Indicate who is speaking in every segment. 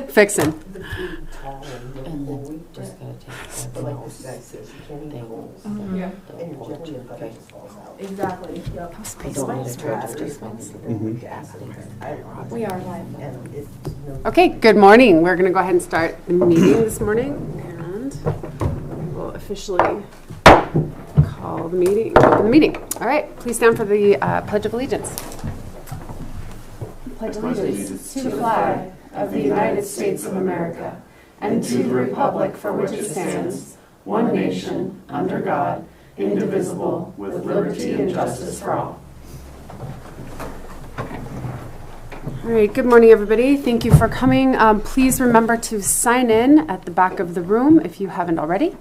Speaker 1: Fixing.
Speaker 2: And then we just gotta take the house thing.
Speaker 3: Exactly. Yep.
Speaker 2: I don't need a charge statement.
Speaker 3: We are live.
Speaker 1: Okay, good morning. We're going to go ahead and start the meeting this morning, and we'll officially call the meeting, open the meeting. All right, please stand for the Pledge of Allegiance. Pledge allegiance to the flag of the United States of America and to the republic for which it stands, one nation, under God, indivisible, with liberty and justice for all. All right, good morning, everybody. Thank you for coming. Please remember to sign in at the back of the room if you haven't already.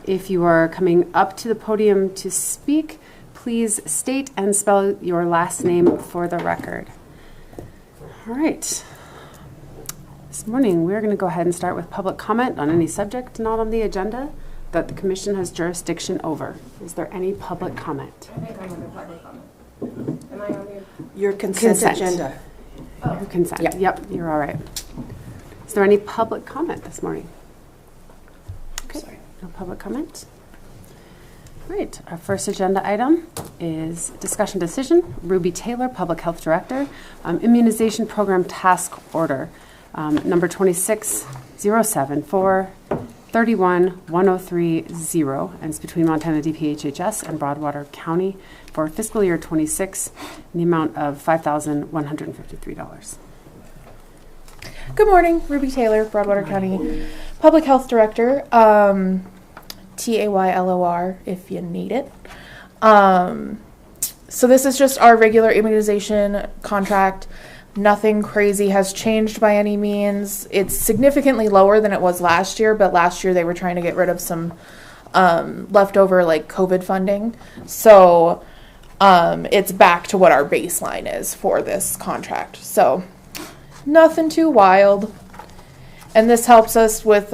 Speaker 1: If you are coming up to the podium to speak, please state and spell your last name for the record. All right. This morning, we're going to go ahead and start with public comment on any subject not on the agenda that the Commission has jurisdiction over. Is there any public comment?
Speaker 3: I think I'm under public comment. Am I on
Speaker 4: your consent agenda?
Speaker 1: Oh. Your consent. Yep, you're all right. Is there any public comment this morning? Okay, sorry. No public comment. All right, our first agenda item is discussion decision. Ruby Taylor, Public Health Director, Immunization Program Task Order, number 26074. 31-1030, and it's between Montana DPHHS and Broadwater County for fiscal year 26 in the amount of $5,153.
Speaker 3: Good morning, Ruby Taylor, Broadwater County Public Health Director, TAYLOR if you need it. So this is just our regular immunization contract. Nothing crazy has changed by any means. It's significantly lower than it was last year, but last year they were trying to get rid of some leftover like COVID funding. So it's back to what our baseline is for this contract. So nothing too wild. And this helps us with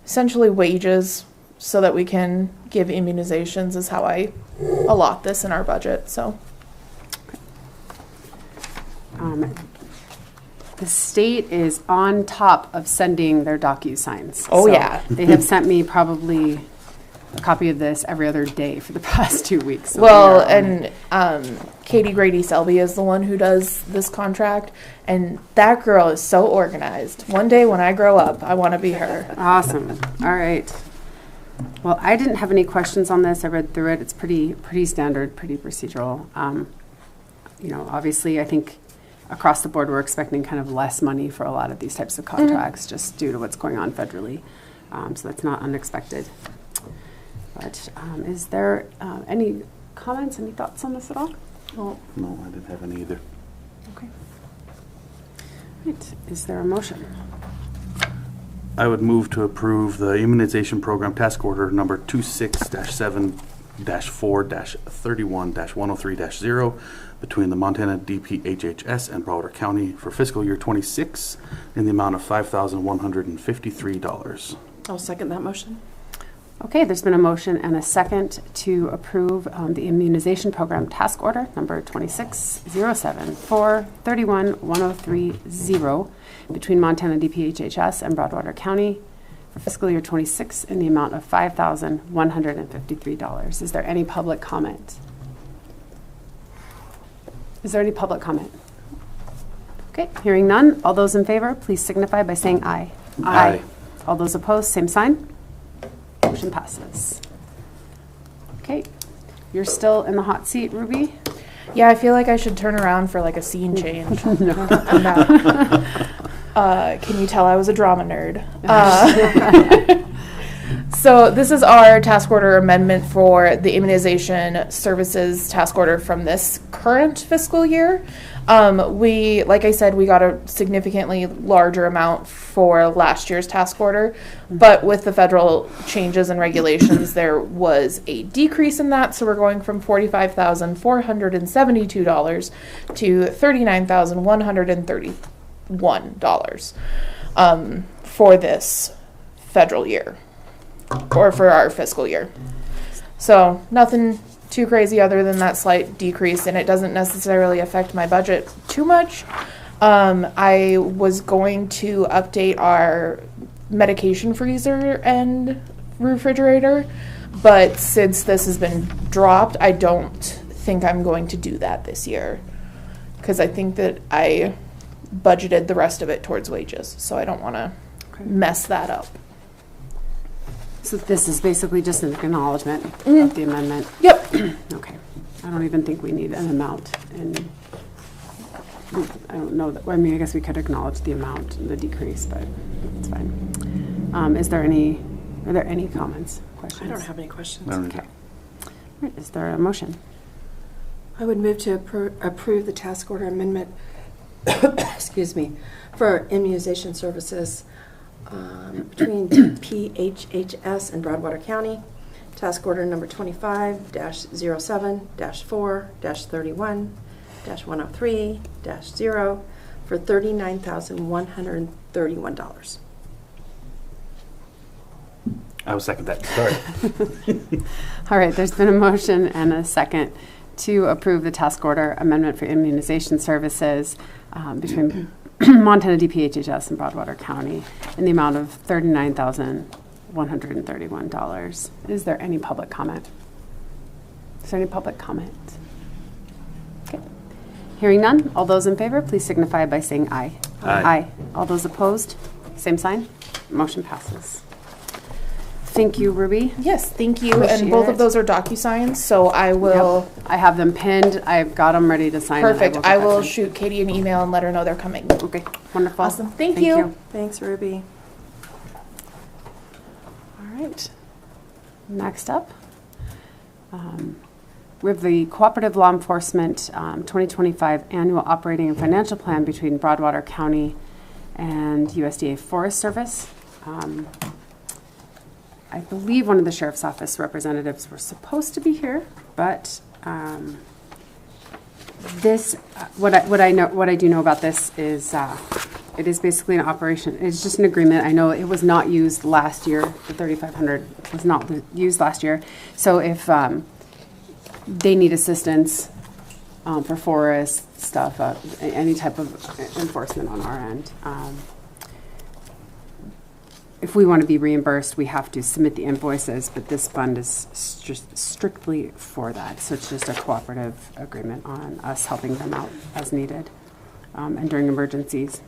Speaker 3: essentially wages so that we can give immunizations is how I allot this in our budget. So.
Speaker 1: The state is on top of sending their DocuSigns.
Speaker 3: Oh, so yeah.
Speaker 1: They have sent me probably a copy of this every other day for the past 2 weeks. So
Speaker 3: well, and Katie Grady Selby is the one who does this contract, and that girl is so organized. One day when I grow up, I want to be her.
Speaker 1: Awesome. All right. Well, I didn't have any questions on this. I read through it. It's pretty standard, pretty procedural. Obviously, I think across the board, we're expecting kind of less money for a lot of these types of contracts just due to what's going on federally. So that's not unexpected. But is there any comments, any thoughts on this at all?
Speaker 5: No, I didn't have any either.
Speaker 1: Okay. Right. Is there a motion?
Speaker 5: I would move to approve the Immunization Program Task Order number 26-7-4-31-103-0 between the Montana DPHHS and Broadwater County for fiscal year 26 in the amount of $5,153.
Speaker 4: I'll second that motion.
Speaker 1: Okay, there's been a motion and a second to approve the Immunization Program Task Order number 26-07-4-31-103-0 between Montana DPHHS and Broadwater County for fiscal year 26 in the amount of $5,153. Is there any public comment? Is there any public comment? Okay, hearing none. All those in favor, please signify by saying aye.
Speaker 5: Aye.
Speaker 1: All those opposed, same sign. Motion passes. Okay, you're still in the hot seat, Ruby?
Speaker 3: Yeah, I feel like I should turn around for like a scene change.
Speaker 1: No.
Speaker 3: Can you tell I was a drama nerd? So this is our task order amendment for the immunization services task order from this current fiscal year. Like I said, we got a significantly larger amount for last year's task order, but with the federal changes and regulations, there was a decrease in that. So we're going from $45,472 to $39,131 for this federal year, or for our fiscal year. So nothing too crazy other than that slight decrease, and it doesn't necessarily affect my budget too much. I was going to update our medication freezer and refrigerator, but since this has been dropped, I don't think I'm going to do that this year. Because I think that I budgeted the rest of it towards wages, so I don't want to mess that up.
Speaker 1: So this is basically just an acknowledgement of the amendment.
Speaker 3: Yep.
Speaker 1: Okay. I don't even think we need an amount, and I don't know that. I mean, I guess we could acknowledge the amount and the decrease, but it's fine. Are there any comments, questions?
Speaker 4: I don't have any questions.
Speaker 5: I don't
Speaker 1: Okay. All right, is there a motion?
Speaker 4: I would move to approve the task order amendment, excuse me, for immunization services between DPHHS and Broadwater County. Task order number 25-07-4-31-103-0 for $39,131.
Speaker 5: I will second that. Sorry.
Speaker 1: All right, there's been a motion and a second to approve the task order amendment for immunization services between Montana DPHHS and Broadwater County in the amount of $39,131. Is there any public comment? Is there any public comment? Okay. Hearing none, all those in favor, please signify by saying aye.
Speaker 5: Aye.
Speaker 1: All those opposed, same sign. Motion passes. Thank you, Ruby.
Speaker 3: Yes, thank you.
Speaker 1: Appreciate
Speaker 3: And both
Speaker 1: it.
Speaker 3: of those are DocuSigns, so I will.
Speaker 1: Yep. I have them pinned. I've got them ready to sign. and
Speaker 3: Perfect.
Speaker 1: get
Speaker 3: I
Speaker 1: that
Speaker 3: will
Speaker 1: done.
Speaker 3: shoot Katie an email and let her know they're coming.
Speaker 1: Okay, wonderful.
Speaker 3: Awesome. Thank you.
Speaker 4: Thanks, Ruby.
Speaker 1: All right. Next up, we have the Cooperative Law Enforcement 2025 Annual Operating and Financial Plan between Broadwater County and USDA Forest Service. I believe one of the Sheriff's Office representatives were supposed to be here, but what I do know about this is it is basically an operation. It's just an agreement. I know it was not used last year. The $3,500 was not used last year. So if they need assistance for forest stuff, any type of enforcement on our end. If we want to be reimbursed, we have to submit the invoices, but this fund is just strictly for that. So it's just a cooperative agreement on us helping them out as needed and during emergencies.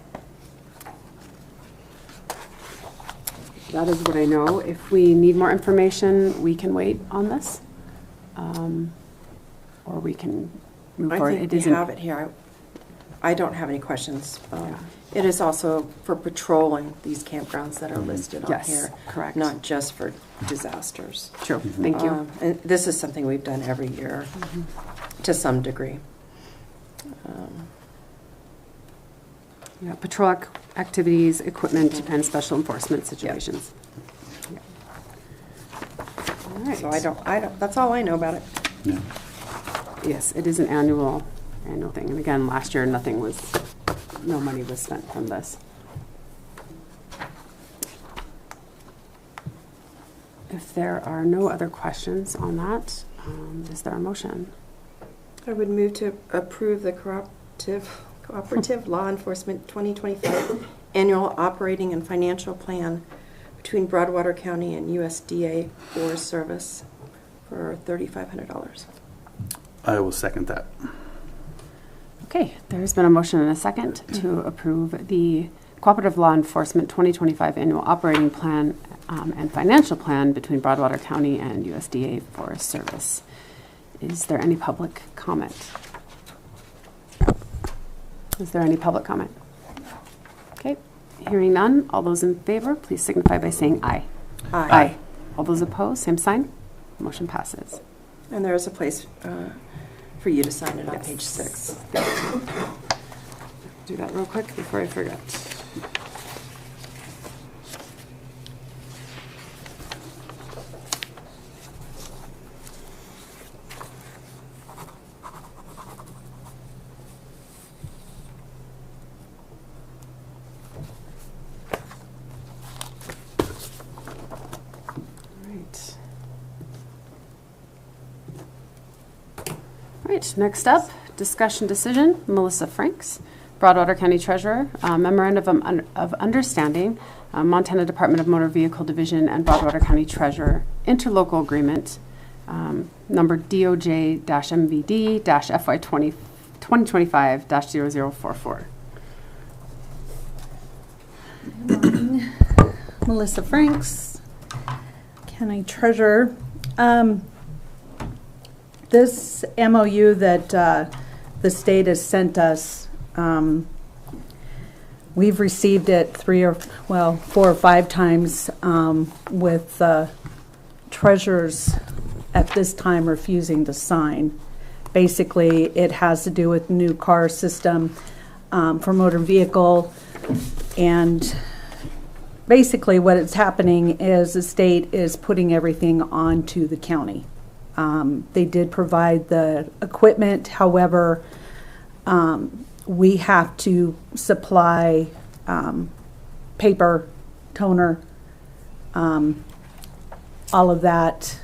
Speaker 1: That is what I know. If we need more information, we can wait on this, or we can move
Speaker 4: I
Speaker 1: forward.
Speaker 4: think we have it here. I don't have any questions. It is also for patrolling these campgrounds that are listed on
Speaker 1: Yes,
Speaker 4: here.
Speaker 1: correct.
Speaker 4: Not just for disasters.
Speaker 1: True. Thank you.
Speaker 4: And this is something we've done every year to some degree.
Speaker 1: Yeah, patrol activities, equipment, and special enforcement situations. Yeah. All right.
Speaker 4: So I don't, that's all I know about it.
Speaker 5: Yeah.
Speaker 1: Yes, it is an annual thing. And again, last year, no money was spent from this. If there are no other questions on that, is there a motion?
Speaker 4: I would move to approve the Cooperative Law Enforcement 2025 Annual Operating and Financial Plan between Broadwater County and USDA Forest Service for $3,500.
Speaker 5: I will second that.
Speaker 1: Okay, there's been a motion and a second to approve the Cooperative Law Enforcement 2025 Annual Operating Plan and Financial Plan between Broadwater County and USDA Forest Service. Is there any public comment? Is there any public comment? Okay, hearing none. All those in favor, please signify by saying aye.
Speaker 4: Aye.
Speaker 1: All those opposed, same sign. Motion passes.
Speaker 4: And there is a place for you to sign it on
Speaker 1: Yes.
Speaker 4: page 6.
Speaker 1: Do that real quick before I forget. All right, next up, discussion decision, Melissa Franks, Broadwater County Treasurer, Memorandum of Understanding, Montana Department of Motor Vehicle Division and Broadwater County Treasurer, Interlocal Agreement, number DOJ-MVD-FY 2025-0044.
Speaker 6: Melissa Franks, County Treasurer. This MOU that the state has sent us, we've received it 4 or 5 times with treasurers at this time refusing to sign. Basically, it has to do with new car system for motor vehicle, and basically what is happening is the state is putting everything onto the county. They did provide the equipment, however, we have to supply paper, toner, all of that.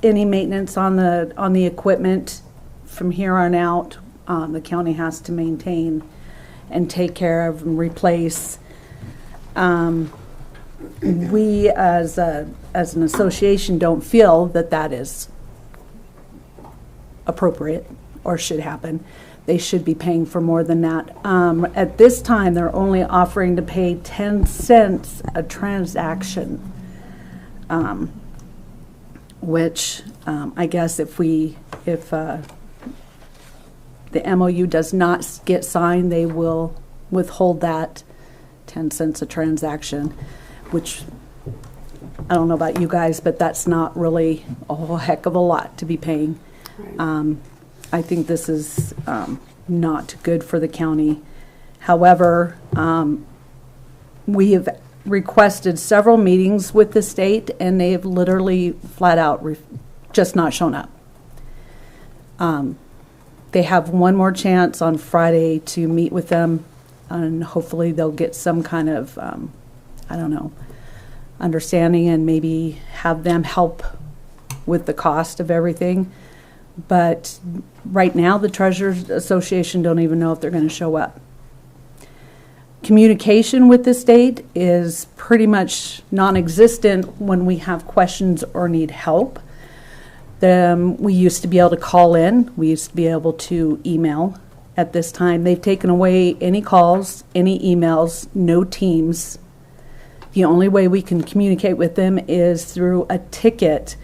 Speaker 6: Any maintenance on the equipment from here on out, the county has to maintain and take care of and replace. We as an association don't feel that is appropriate or should happen. They should be paying for more than that. At this time, they're only offering to pay 10 cents a transaction, which I guess if the MOU does not get signed, they will withhold that 10 cents a transaction, which I don't know about you guys, but that's not really a whole heck of a lot to be paying.
Speaker 1: Right.
Speaker 6: I think this is not good for the county. However, we have requested several meetings with the state, and they have literally flat out just not shown up. They have one more chance on Friday to meet with them, and hopefully they'll get some kind of, understanding and maybe have them help with the cost of everything. But right now, the Treasurers Association don't even know if they're going to show up. Communication with the state is pretty much non-existent when we have questions or need help. We used to be able to call in. We used to be able to email. At this time, they've taken away any calls, any emails, no Teams. The only way we can communicate with them is through a ticket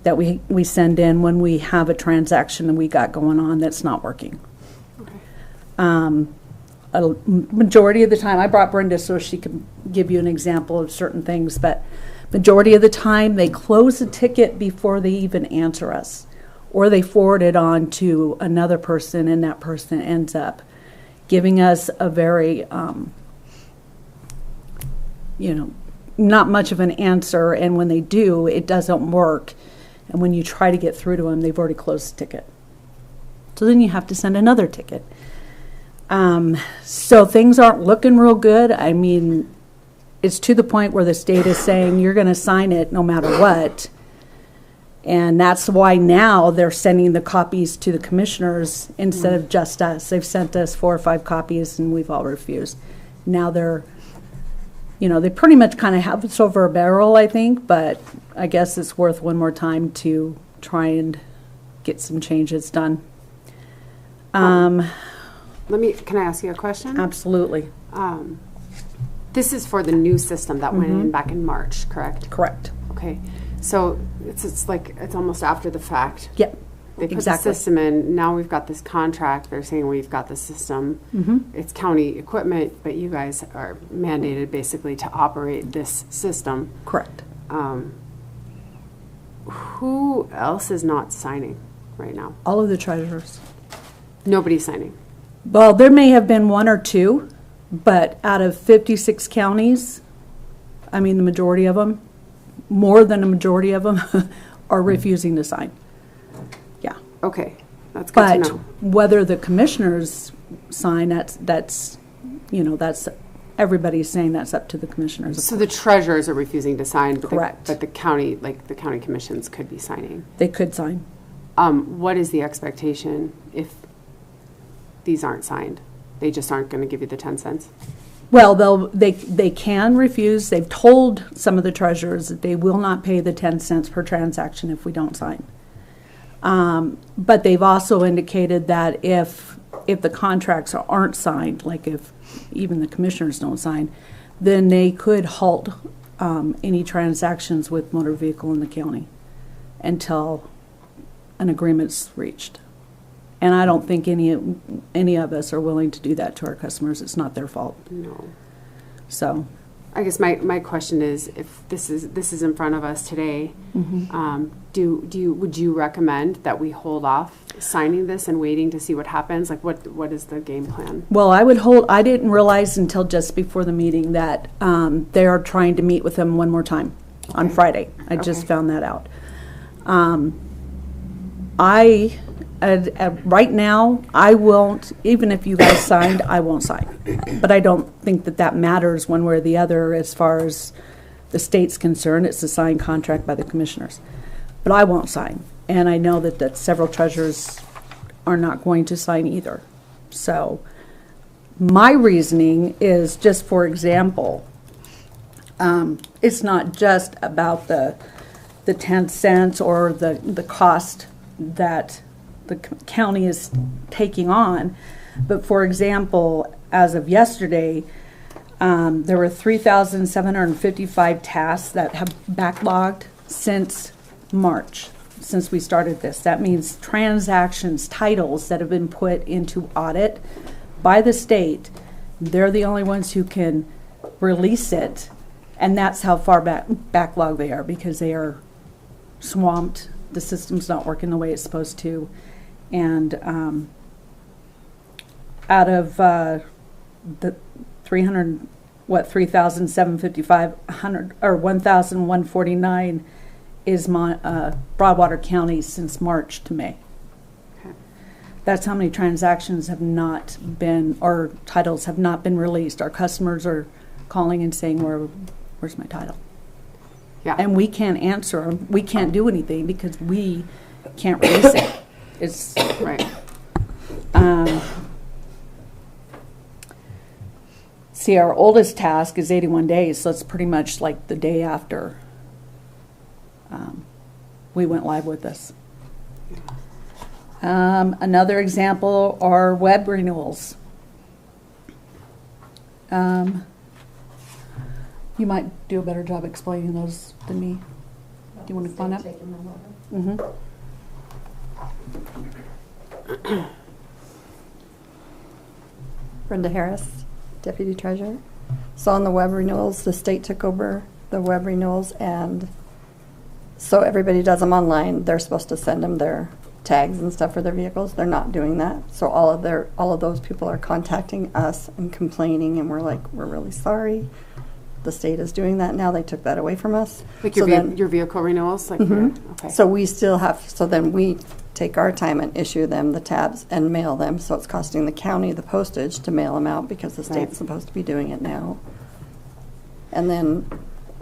Speaker 6: that we send in when we have a transaction that we got going on that's not working.
Speaker 1: Okay.
Speaker 6: A majority of the time, I brought Brenda so she can give you an example of certain things, but majority of the time they close a ticket before they even answer us, or they forward it on to another person, and that person ends up giving us a very, not much of an answer, and when they do, it doesn't work. And when you try to get through to them, they've already closed the ticket. So then you have to send another ticket. So things aren't looking real good. I mean, it's to the point where the state is saying you're going to sign it no matter what. And that's why now they're sending the copies to the commissioners instead of just us. They've sent us 4 or 5 copies and we've all refused. Now they're, they pretty much kind of have us over a barrel, I think, but I guess it's worth one more time to try and get some changes done.
Speaker 1: Can I ask you a question?
Speaker 6: Absolutely.
Speaker 1: This is for the new system that went in back in March, correct?
Speaker 6: Correct.
Speaker 1: Okay. So it's like it's almost after the fact.
Speaker 6: Yep.
Speaker 1: They put
Speaker 6: Exactly.
Speaker 1: the system in. Now we've got this contract. They're saying we've got the system. It's county equipment, but you guys are mandated basically to operate this system.
Speaker 6: Correct.
Speaker 1: Who else is not signing right now?
Speaker 6: All of the treasurers.
Speaker 1: Nobody's signing.
Speaker 6: Well, there may have been 1 or 2, but out of 56 counties, the majority of them, more than a majority of them, are refusing to sign. Yeah.
Speaker 1: Okay, that's good to
Speaker 6: But
Speaker 1: know.
Speaker 6: whether the commissioners sign, that's everybody's saying that's up to the commissioners.
Speaker 1: So the treasurers are refusing to sign, but
Speaker 6: Correct.
Speaker 1: but the county commissions could be signing.
Speaker 6: They could sign.
Speaker 1: What is the expectation if these aren't signed? They just aren't going to give you the 10 cents?
Speaker 6: Well, they can refuse. They've told some of the treasurers that they will not pay the 10 cents per transaction if we don't sign. But they've also indicated that if the contracts aren't signed, like if even the commissioners don't sign, then they could halt any transactions with motor vehicle in the county until an agreement's reached. And I don't think any of us are willing to do that to our customers. It's not their fault.
Speaker 1: No.
Speaker 6: So,
Speaker 1: I guess my question is, if this is in front of us today, would you recommend that we hold off signing this and waiting to see what happens? Like, what is the game plan?
Speaker 6: well, I didn't realize until just before the meeting that they are trying to meet with them one more time on
Speaker 1: Okay.
Speaker 6: Friday. I just
Speaker 1: Okay.
Speaker 6: found that out. Right now, I won't, even if you guys signed, I won't sign. But I don't think that matters one way or the other as far as the state's concerned. It's a signed contract by the commissioners. But I won't sign. And I know that several treasurers are not going to sign either. So my reasoning is just, for example, it's not just about the 10 cents or the cost that the county is taking on. But for example, as of yesterday, there were 3,755 tasks that have backlogged since March, since we started this. That means transactions, titles that have been put into audit by the state. They're the only ones who can release it. And that's how far backlog they are, because they are swamped. The system's not working the way it's supposed to. And out of the 3,755, 1,149 is Broadwater County since March to May.
Speaker 1: Okay.
Speaker 6: That's how many transactions have not been, or titles have not been released. Our customers are calling and saying, where's my title?
Speaker 1: Yeah.
Speaker 6: And we can't answer them. We can't do anything because we can't release it. It's
Speaker 1: Right.
Speaker 6: See, our oldest task is 81 days, so it's pretty much like the day after we went live with this. Another example are web renewals. You might do a better job explaining those than me. Do you want to come on up? Mm-hmm.
Speaker 7: Brenda Harris, Deputy Treasurer. So on the web renewals, the state took over the web renewals, and so everybody does them online. They're supposed to send them their tags and stuff for their vehicles. They're not doing that. So all of those people are contacting us and complaining, and we're like, we're really sorry. The state is doing that now. They took that away from us.
Speaker 1: Like
Speaker 7: So then-
Speaker 1: your vehicle renewals? Like
Speaker 7: Mhm.
Speaker 1: okay.
Speaker 7: So we still have, so then we take our time and issue them the tabs and mail them. So it's costing the county the postage to mail them out because the state's
Speaker 1: Right.
Speaker 7: supposed to be doing it now. And then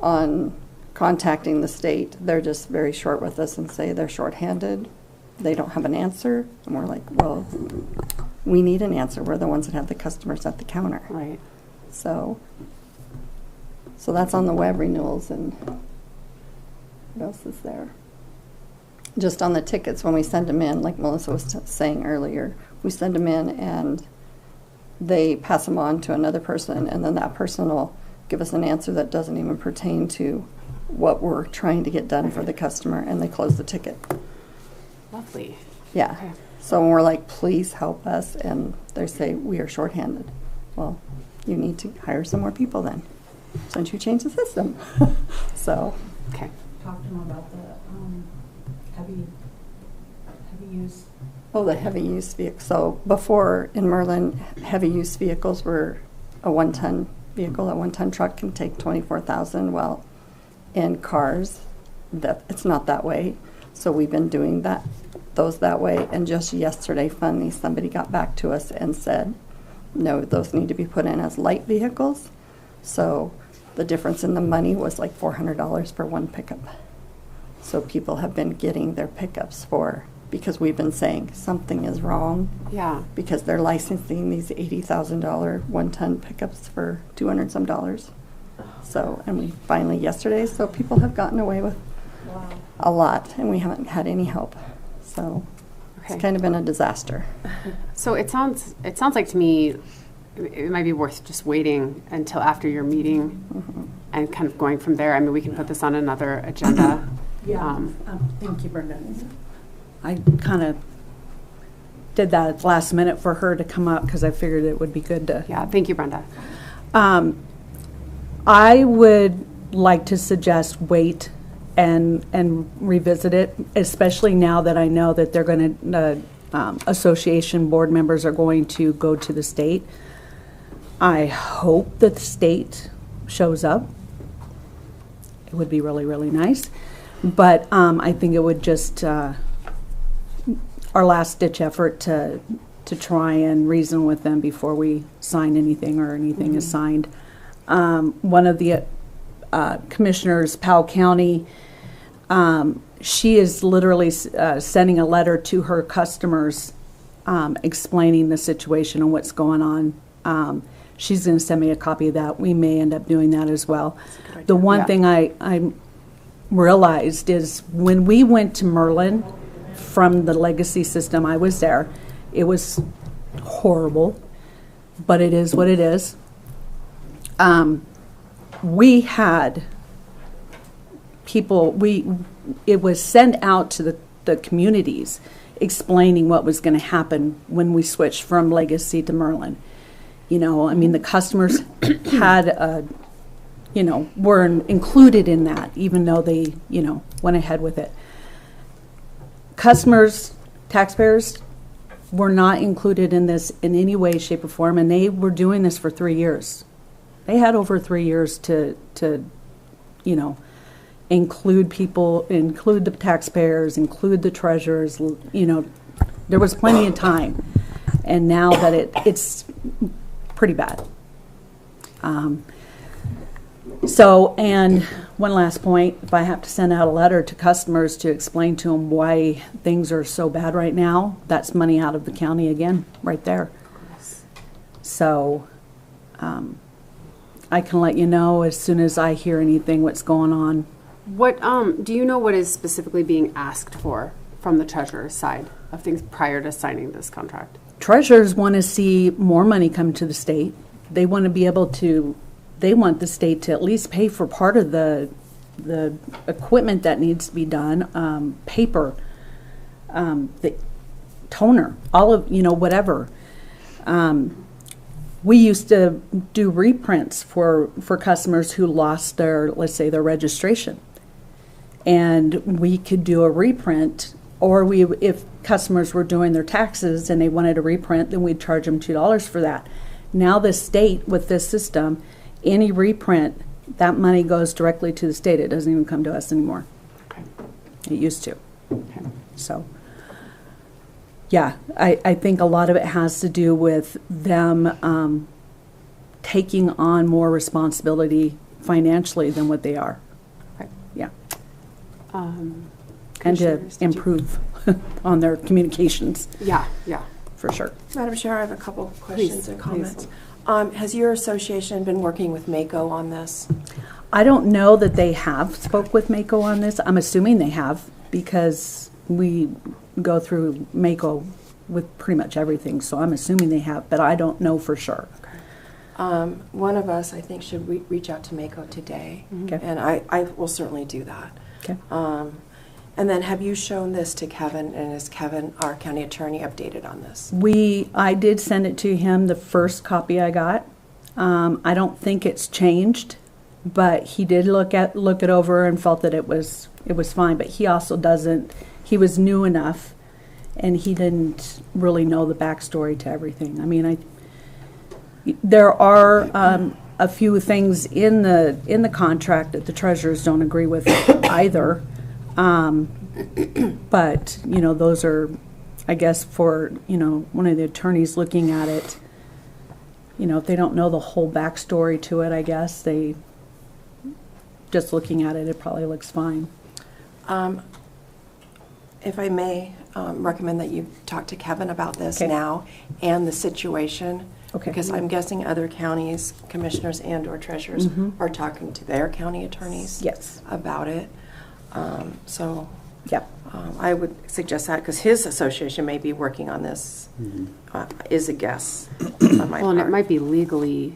Speaker 7: on contacting the state, they're just very short with us and say they're shorthanded. They don't have an answer. And we're like, well, we need an answer. We're the ones that have the customers at the counter.
Speaker 1: Right.
Speaker 7: So that's on the web renewals. And what else is there? Just on the tickets, when we send them in, like Melissa was saying earlier, we send them in and they pass them on to another person, and then that person will give us an answer that doesn't even pertain to what we're trying to get done for the customer, and they close the ticket.
Speaker 1: Lovely.
Speaker 7: Yeah.
Speaker 1: Okay.
Speaker 7: So when we're like, please help us, and they say, we are shorthanded. Well, you need to hire some more people then, since you changed the system. So.
Speaker 1: Okay.
Speaker 6: Talk to them about the heavy use.
Speaker 7: Oh, the heavy use vehicle. So before in Merlin, heavy use vehicles were a 1-ton vehicle. A 1-ton truck can take 24,000. Well, in cars, it's not that way. So we've been doing those that way. And just yesterday, funny, somebody got back to us and said, no, those need to be put in as light vehicles. So the difference in the money was like $400 for one pickup. So people have been getting their pickups for because we've been saying something is wrong,
Speaker 1: Yeah.
Speaker 7: because they're licensing these $80,000 one-ton pickups for $200 and some dollars. So, and we finally yesterday, so people have gotten away with a lot, and we haven't had any help. So
Speaker 1: Okay.
Speaker 7: it's kind of been a disaster.
Speaker 1: So it sounds like to me it might be worth just waiting until after your meeting and kind of going from there. I mean, we can put this on another agenda.
Speaker 6: Thank you, Brenda. I kind of did that at the last minute for her to come up because I figured it would be good to.
Speaker 1: Yeah, thank you, Brenda.
Speaker 6: I would like to suggest wait and revisit it, especially now that I know that they're going to, association board members are going to go to the state. I hope that the state shows up. It would be really, really nice. But I think it would just, our last ditch effort to try and reason with them before we sign anything or anything is signed. One of the commissioners, Powell County, she is literally sending a letter to her customers explaining the situation and what's going on. She's going to send me a copy of that. We may end up doing that as well. The one thing I realized is when we went to Merlin from the legacy system, I was there. It was horrible, but it is what it is. We had people, it was sent out to the communities explaining what was going to happen when we switched from legacy to Merlin. You know, I mean, the customers had, were included in that, even though they, went ahead with it. Customers, taxpayers, were not included in this in any way, shape, or form, and they were doing this for 3 years. They had over 3 years to include people, include the taxpayers, include the treasurers. There was plenty of time, and now that it's pretty bad. And one last point, if I have to send out a letter to customers to explain to them why things are so bad right now, that's money out of the county again, right there. So I can let you know as soon as I hear anything what's going on.
Speaker 1: What do you know what is specifically being asked for from the treasurer's side of things prior to signing this contract?
Speaker 6: Treasurers want to see more money come to the state. They want to be able to, they want the state to at least pay for part of the equipment that needs to be done, paper, the toner, all of, whatever. We used to do reprints for customers who lost their, let's say, their registration. And we could do a reprint, or if customers were doing their taxes and they wanted a reprint, then we'd charge them $2 for that. Now the state, with this system, any reprint, that money goes directly to the state. It doesn't even come to us anymore.
Speaker 1: Okay.
Speaker 6: It used to.
Speaker 1: Okay.
Speaker 6: So, yeah, I think a lot of it has to do with them taking on more responsibility financially than what they are.
Speaker 1: Okay.
Speaker 6: Yeah.
Speaker 1: Um,
Speaker 6: And to
Speaker 1: Commissioners, did you-
Speaker 6: improve on their communications,
Speaker 1: Yeah.
Speaker 6: for sure.
Speaker 4: Madam Chair, I have a couple of questions
Speaker 1: Please,
Speaker 4: and comments. Has your association been working with MACO on this?
Speaker 6: I don't know that they have spoke with MACO on this. I'm assuming they have because we go through MACO with pretty much everything. So I'm assuming they have, but I don't know for sure.
Speaker 4: One of us, I think, should reach out to MACO today,
Speaker 6: Okay.
Speaker 4: and I will certainly do that.
Speaker 6: Okay.
Speaker 4: And then have you shown this to Kevin, and is Kevin, our county attorney, updated on this?
Speaker 6: I did send it to him, the first copy I got. I don't think it's changed, but he did look it over and felt that it was fine. But he also doesn't. He was new enough, and he didn't really know the backstory to everything. I mean, there are a few things in the contract that the treasurers don't agree with either. But, those are, I guess, for, one of the attorneys looking at it, if they don't know the whole backstory to it, I guess, they, just looking at it, it probably looks fine.
Speaker 4: If I may recommend that you talk to Kevin about this
Speaker 6: Okay.
Speaker 4: now and the situation.
Speaker 6: Okay.
Speaker 4: Because I'm guessing other counties, commissioners and/or treasurers
Speaker 6: Mhm.
Speaker 4: are talking to their county attorneys
Speaker 6: Yes.
Speaker 4: about it. So
Speaker 6: Yep.
Speaker 4: I would suggest that because his association may be working on this, is a guess on my
Speaker 1: Well, and it
Speaker 4: part.
Speaker 1: might be legally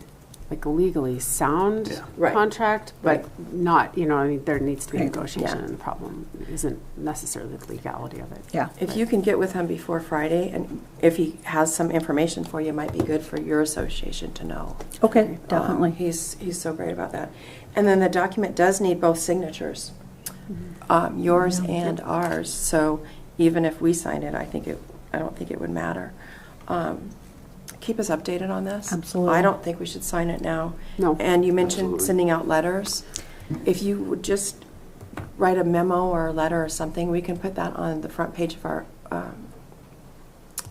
Speaker 1: sound
Speaker 5: Yeah.
Speaker 4: Right.
Speaker 1: contract, but not, I mean, there needs to be
Speaker 6: Right.
Speaker 1: negotiation,
Speaker 4: Yeah.
Speaker 1: and the problem isn't necessarily the legality of it.
Speaker 6: Yeah.
Speaker 4: If you can get with him before Friday, and if he has some information for you, it might be good for your association to know.
Speaker 6: Okay, definitely.
Speaker 4: He's so great about that. And then the document does need both signatures, yours and ours. So even if we sign it, I don't think it would matter. Keep us updated on this.
Speaker 6: Absolutely.
Speaker 4: I don't think we should sign it now.
Speaker 1: No.
Speaker 4: And you mentioned
Speaker 5: Absolutely.
Speaker 4: sending out letters. If you would just write a memo or a letter or something, we can put that on the front page of our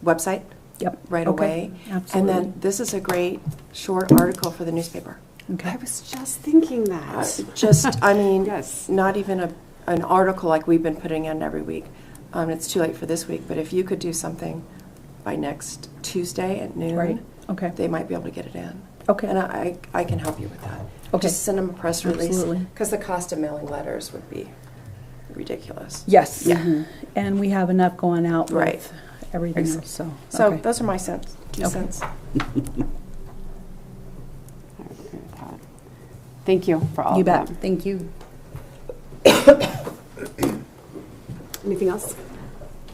Speaker 4: website
Speaker 6: Yep.
Speaker 4: right
Speaker 6: Okay.
Speaker 4: away.
Speaker 6: Absolutely.
Speaker 4: And then this is a great short article for the newspaper.
Speaker 6: Okay.
Speaker 1: I was just thinking that.
Speaker 4: I mean,
Speaker 1: Yes.
Speaker 4: not even an article like we've been putting in every week. It's too late for this week, but if you could do something by next Tuesday at noon,
Speaker 6: Right. Okay.
Speaker 4: they might be able to get it in.
Speaker 6: Okay.
Speaker 4: And I can help you with that.
Speaker 6: Okay.
Speaker 4: Just send them a press release.
Speaker 6: Absolutely.
Speaker 4: Because the cost of mailing letters would be ridiculous.
Speaker 6: Yes.
Speaker 4: Yeah.
Speaker 6: Mhm. And we have enough going out
Speaker 4: Right.
Speaker 6: with everything
Speaker 4: Ex-
Speaker 6: else, so.
Speaker 4: So
Speaker 6: okay.
Speaker 4: those are my two
Speaker 6: Okay.
Speaker 4: cents.
Speaker 1: Thank you for all
Speaker 6: You
Speaker 1: of
Speaker 6: bet.
Speaker 1: that.
Speaker 6: Thank you.
Speaker 1: Anything else?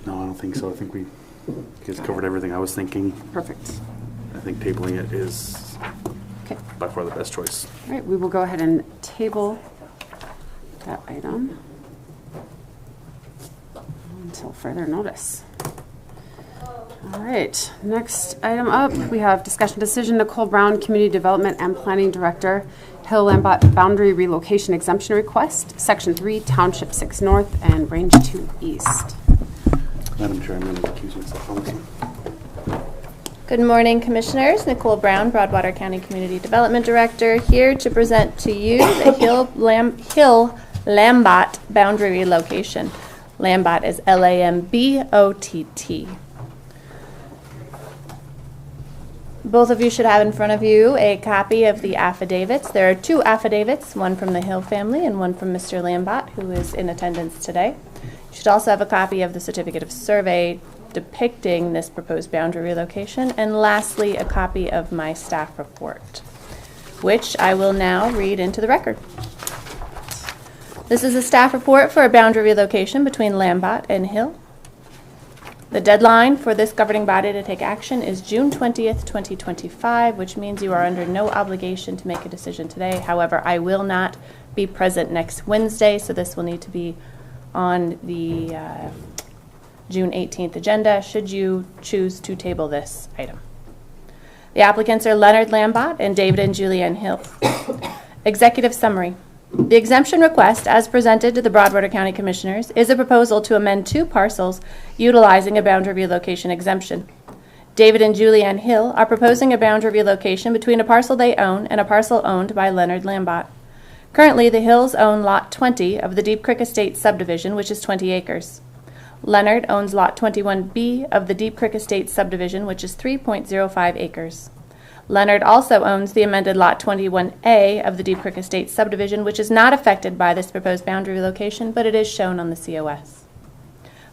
Speaker 5: No, I don't think so. I think we just covered everything I was thinking.
Speaker 1: Perfect.
Speaker 5: I think tabling it is
Speaker 1: Okay.
Speaker 5: by far the best choice.
Speaker 1: All right, we will go ahead and table that item until further notice. All right, next item up, we have discussion decision, Nicole Brown, Community Development and Planning Director, Hill Lambot Boundary Relocation Exemption Request, Section 3, Township 6 North and Range 2 East.
Speaker 5: Madam Chair, I'm going to recuse myself on this one.
Speaker 8: Good morning, Commissioners. Nicole Brown, Broadwater County Community Development Director, here to present to you the Hill Lambot Boundary Relocation. Lambot is Lambott. Both of you should have in front of you a copy of the affidavits. There are two affidavits, one from the Hill family and one from Mr. Lambot, who is in attendance today. You should also have a copy of the certificate of survey depicting this proposed boundary relocation, and lastly, a copy of my staff report, which I will now read into the record. This is a staff report for a boundary relocation between Lambot and Hill. The deadline for this governing body to take action is June 20th, 2025, which means you are under no obligation to make a decision today. However, I will not be present next Wednesday, so this will need to be on the June 18th agenda, should you choose to table this item. The applicants are Leonard Lambot and David and Julianne Hill. Executive summary. The exemption request, as presented to the Broadwater County Commissioners, is a proposal to amend two parcels utilizing a boundary relocation exemption. David and Julianne Hill are proposing a boundary relocation between a parcel they own and a parcel owned by Leonard Lambot. Currently, the Hills own Lot 20 of the Deep Creek Estates subdivision, which is 20 acres. Leonard owns Lot 21B of the Deep Creek Estates subdivision, which is 3.05 acres. Leonard also owns the amended Lot 21A of the Deep Creek Estates subdivision, which is not affected by this proposed boundary relocation, but it is shown on the COS.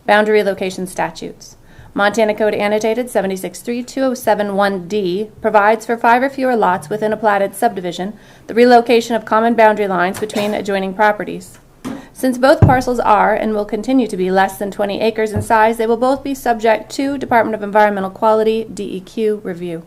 Speaker 8: Boundary relocation statutes. Montana Code Annotated 763207-1D provides for 5 or fewer lots within a platted subdivision, the relocation of common boundary lines between adjoining properties. Since both parcels are and will continue to be less than 20 acres in size, they will both be subject to Department of Environmental Quality DEQ review.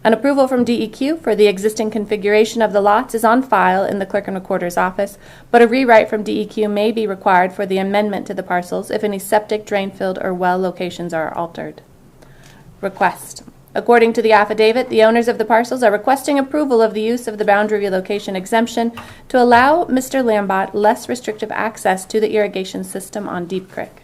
Speaker 8: An approval from DEQ for the existing configuration of the lots is on file in the Clerk and Recorder's office, but a rewrite from DEQ may be required for the amendment to the parcels if any septic, drain field, or well locations are altered. Request. According to the affidavit, the owners of the parcels are requesting approval of the use of the boundary relocation exemption to allow Mr. Lambot less restrictive access to the irrigation system on Deep Creek.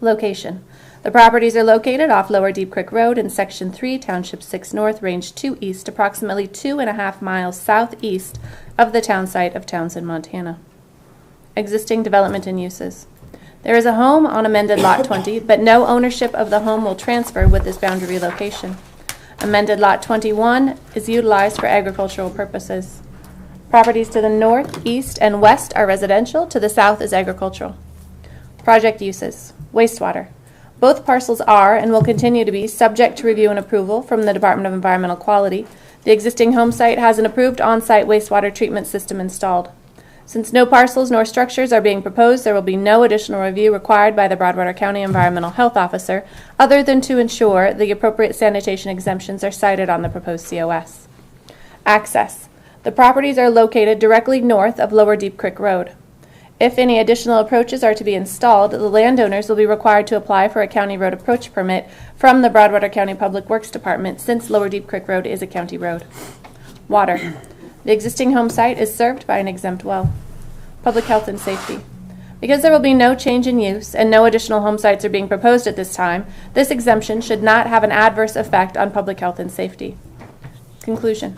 Speaker 8: Location. The properties are located off Lower Deep Creek Road in Section 3, Township 6 North, Range 2 East, approximately 2.5 miles southeast of the town site of Townsend, Montana. Existing development and uses. There is a home on amended Lot 20, but no ownership of the home will transfer with this boundary relocation. Amended Lot 21 is utilized for agricultural purposes. Properties to the north, east, and west are residential. To the south is agricultural. Project uses. Wastewater. Both parcels are and will continue to be subject to review and approval from the Department of Environmental Quality. The existing home site has an approved on-site wastewater treatment system installed. Since no parcels nor structures are being proposed, there will be no additional review required by the Broadwater County Environmental Health Officer other than to ensure the appropriate sanitation exemptions are cited on the proposed COS. Access. The properties are located directly north of Lower Deep Creek Road. If any additional approaches are to be installed, the landowners will be required to apply for a county road approach permit from the Broadwater County Public Works Department since Lower Deep Creek Road is a county road. Water. The existing home site is served by an exempt well. Public health and safety. Because there will be no change in use and no additional home sites are being proposed at this time, this exemption should not have an adverse effect on public health and safety. Conclusion.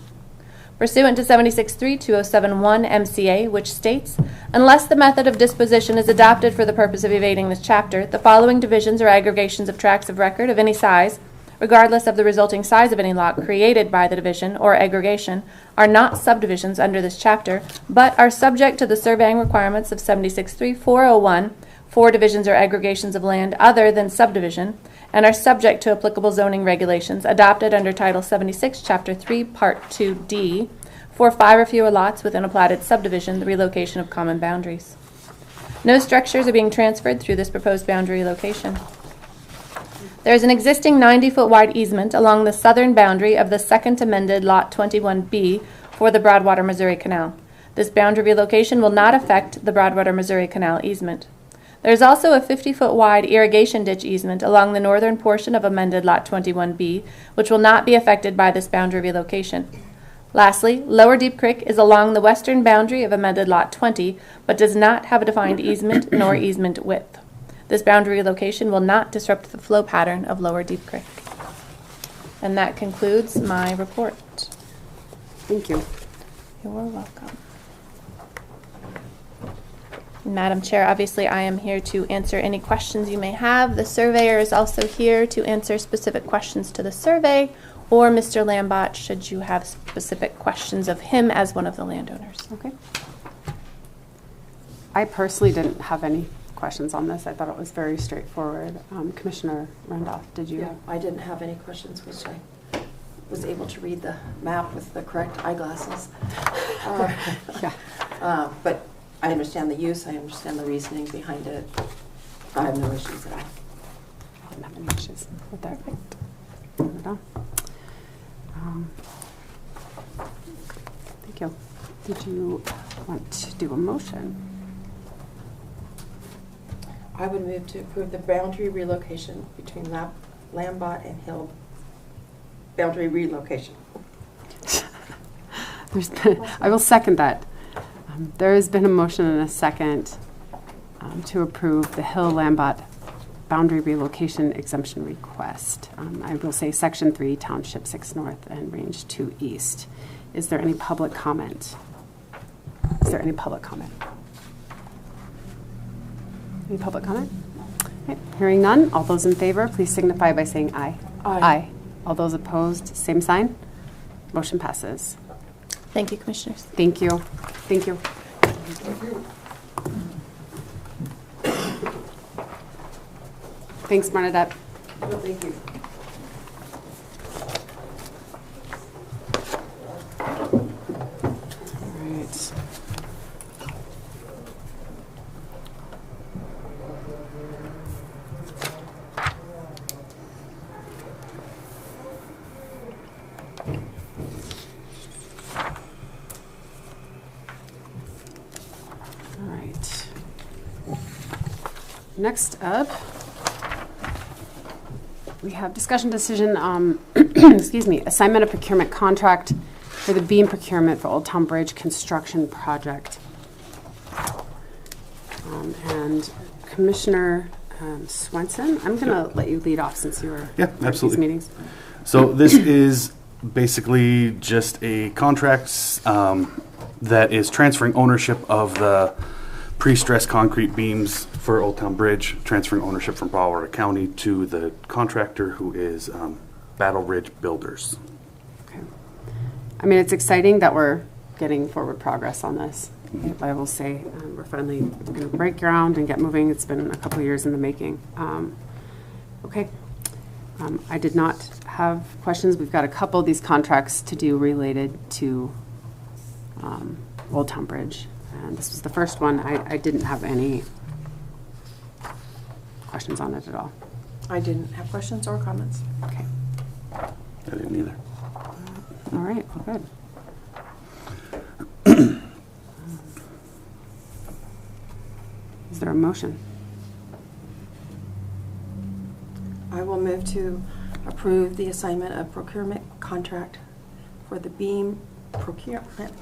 Speaker 8: Pursuant to 76.3.2071 MCA, which states, unless the method of disposition is adopted for the purpose of evading this chapter, the following divisions or aggregations of tracts of record of any size, regardless of the resulting size of any lot created by the division or aggregation, are not subdivisions under this chapter, but are subject to the surveying requirements of 76.3.401 for divisions or aggregations of land other than subdivision, and are subject to applicable zoning regulations adopted under Title 76, Chapter 3, Part 2D, for 5 or fewer lots within a platted subdivision, the relocation of common boundaries. No structures are being transferred through this proposed boundary relocation. There is an existing 90-foot wide easement along the southern boundary of the second amended Lot 21B for the Broadwater, Missouri Canal. This boundary relocation will not affect the Broadwater, Missouri Canal easement. There is also a 50-foot wide irrigation ditch easement along the northern portion of amended Lot 21B, which will not be affected by this boundary relocation. Lastly, Lower Deep Creek is along the western boundary of amended Lot 20, but does not have a defined easement nor easement width. This boundary relocation will not disrupt the flow pattern of Lower Deep Creek. And that concludes my report.
Speaker 1: Thank you.
Speaker 8: You're welcome. Madam Chair, obviously I am here to answer any questions you may have. The surveyor is also here to answer specific questions to the survey, or Mr. Lambot, should you have specific questions of him as one of the landowners.
Speaker 1: Okay. I personally didn't have any questions on this. I thought it was very straightforward. Commissioner Randolph, did you?
Speaker 4: Yeah, I didn't have any questions, which I was able to read the map with the correct eyeglasses.
Speaker 1: Yeah.
Speaker 4: But I understand the use, I understand the reasoning behind it. I have no issues at all.
Speaker 1: I didn't have any issues with that. Not at all. Thank you. Did you want to do a motion?
Speaker 4: I would move to approve the boundary relocation between Lambot and Hill. Boundary relocation.
Speaker 1: I will second that. There has been a motion and a second to approve the Hill Lambot boundary relocation exemption request. I will say Section 3, Township 6 North and Range 2 East. Is there any public comment? Is there any public comment? Any public comment? Okay. Hearing none, all those in favor, please signify by saying aye.
Speaker 4: Aye.
Speaker 1: All those opposed, same sign. Motion passes.
Speaker 8: Thank you, Commissioners.
Speaker 1: Thank you. Thank you. Thanks, Bernadette.
Speaker 4: Well, thank you.
Speaker 1: All right. All right. Next up, we have discussion decision, excuse me, assignment of procurement contract for the beam procurement for Old Town Bridge construction project. And Commissioner Swenson, I'm going to let you lead off since you were
Speaker 5: Yeah,
Speaker 1: part of
Speaker 5: absolutely.
Speaker 1: these meetings.
Speaker 5: So this is basically just a contract that is transferring ownership of the pre-stressed concrete beams for Old Town Bridge, transferring ownership from Broadwater County to the contractor, who is Battle Ridge Builders.
Speaker 1: Okay. I mean, it's exciting that we're getting forward progress on this. I will say we're finally going to break ground and get moving. It's been a couple of years in the making. Okay. I did not have questions. We've got a couple of these contracts to do related to Old Town Bridge. And this was the first one. I didn't have any questions on it at all.
Speaker 4: I didn't have questions or comments.
Speaker 1: Okay.
Speaker 5: I didn't either.
Speaker 1: All right. Well, good. Is there a motion?
Speaker 4: I will move to approve the assignment of procurement contract for the beam procurement.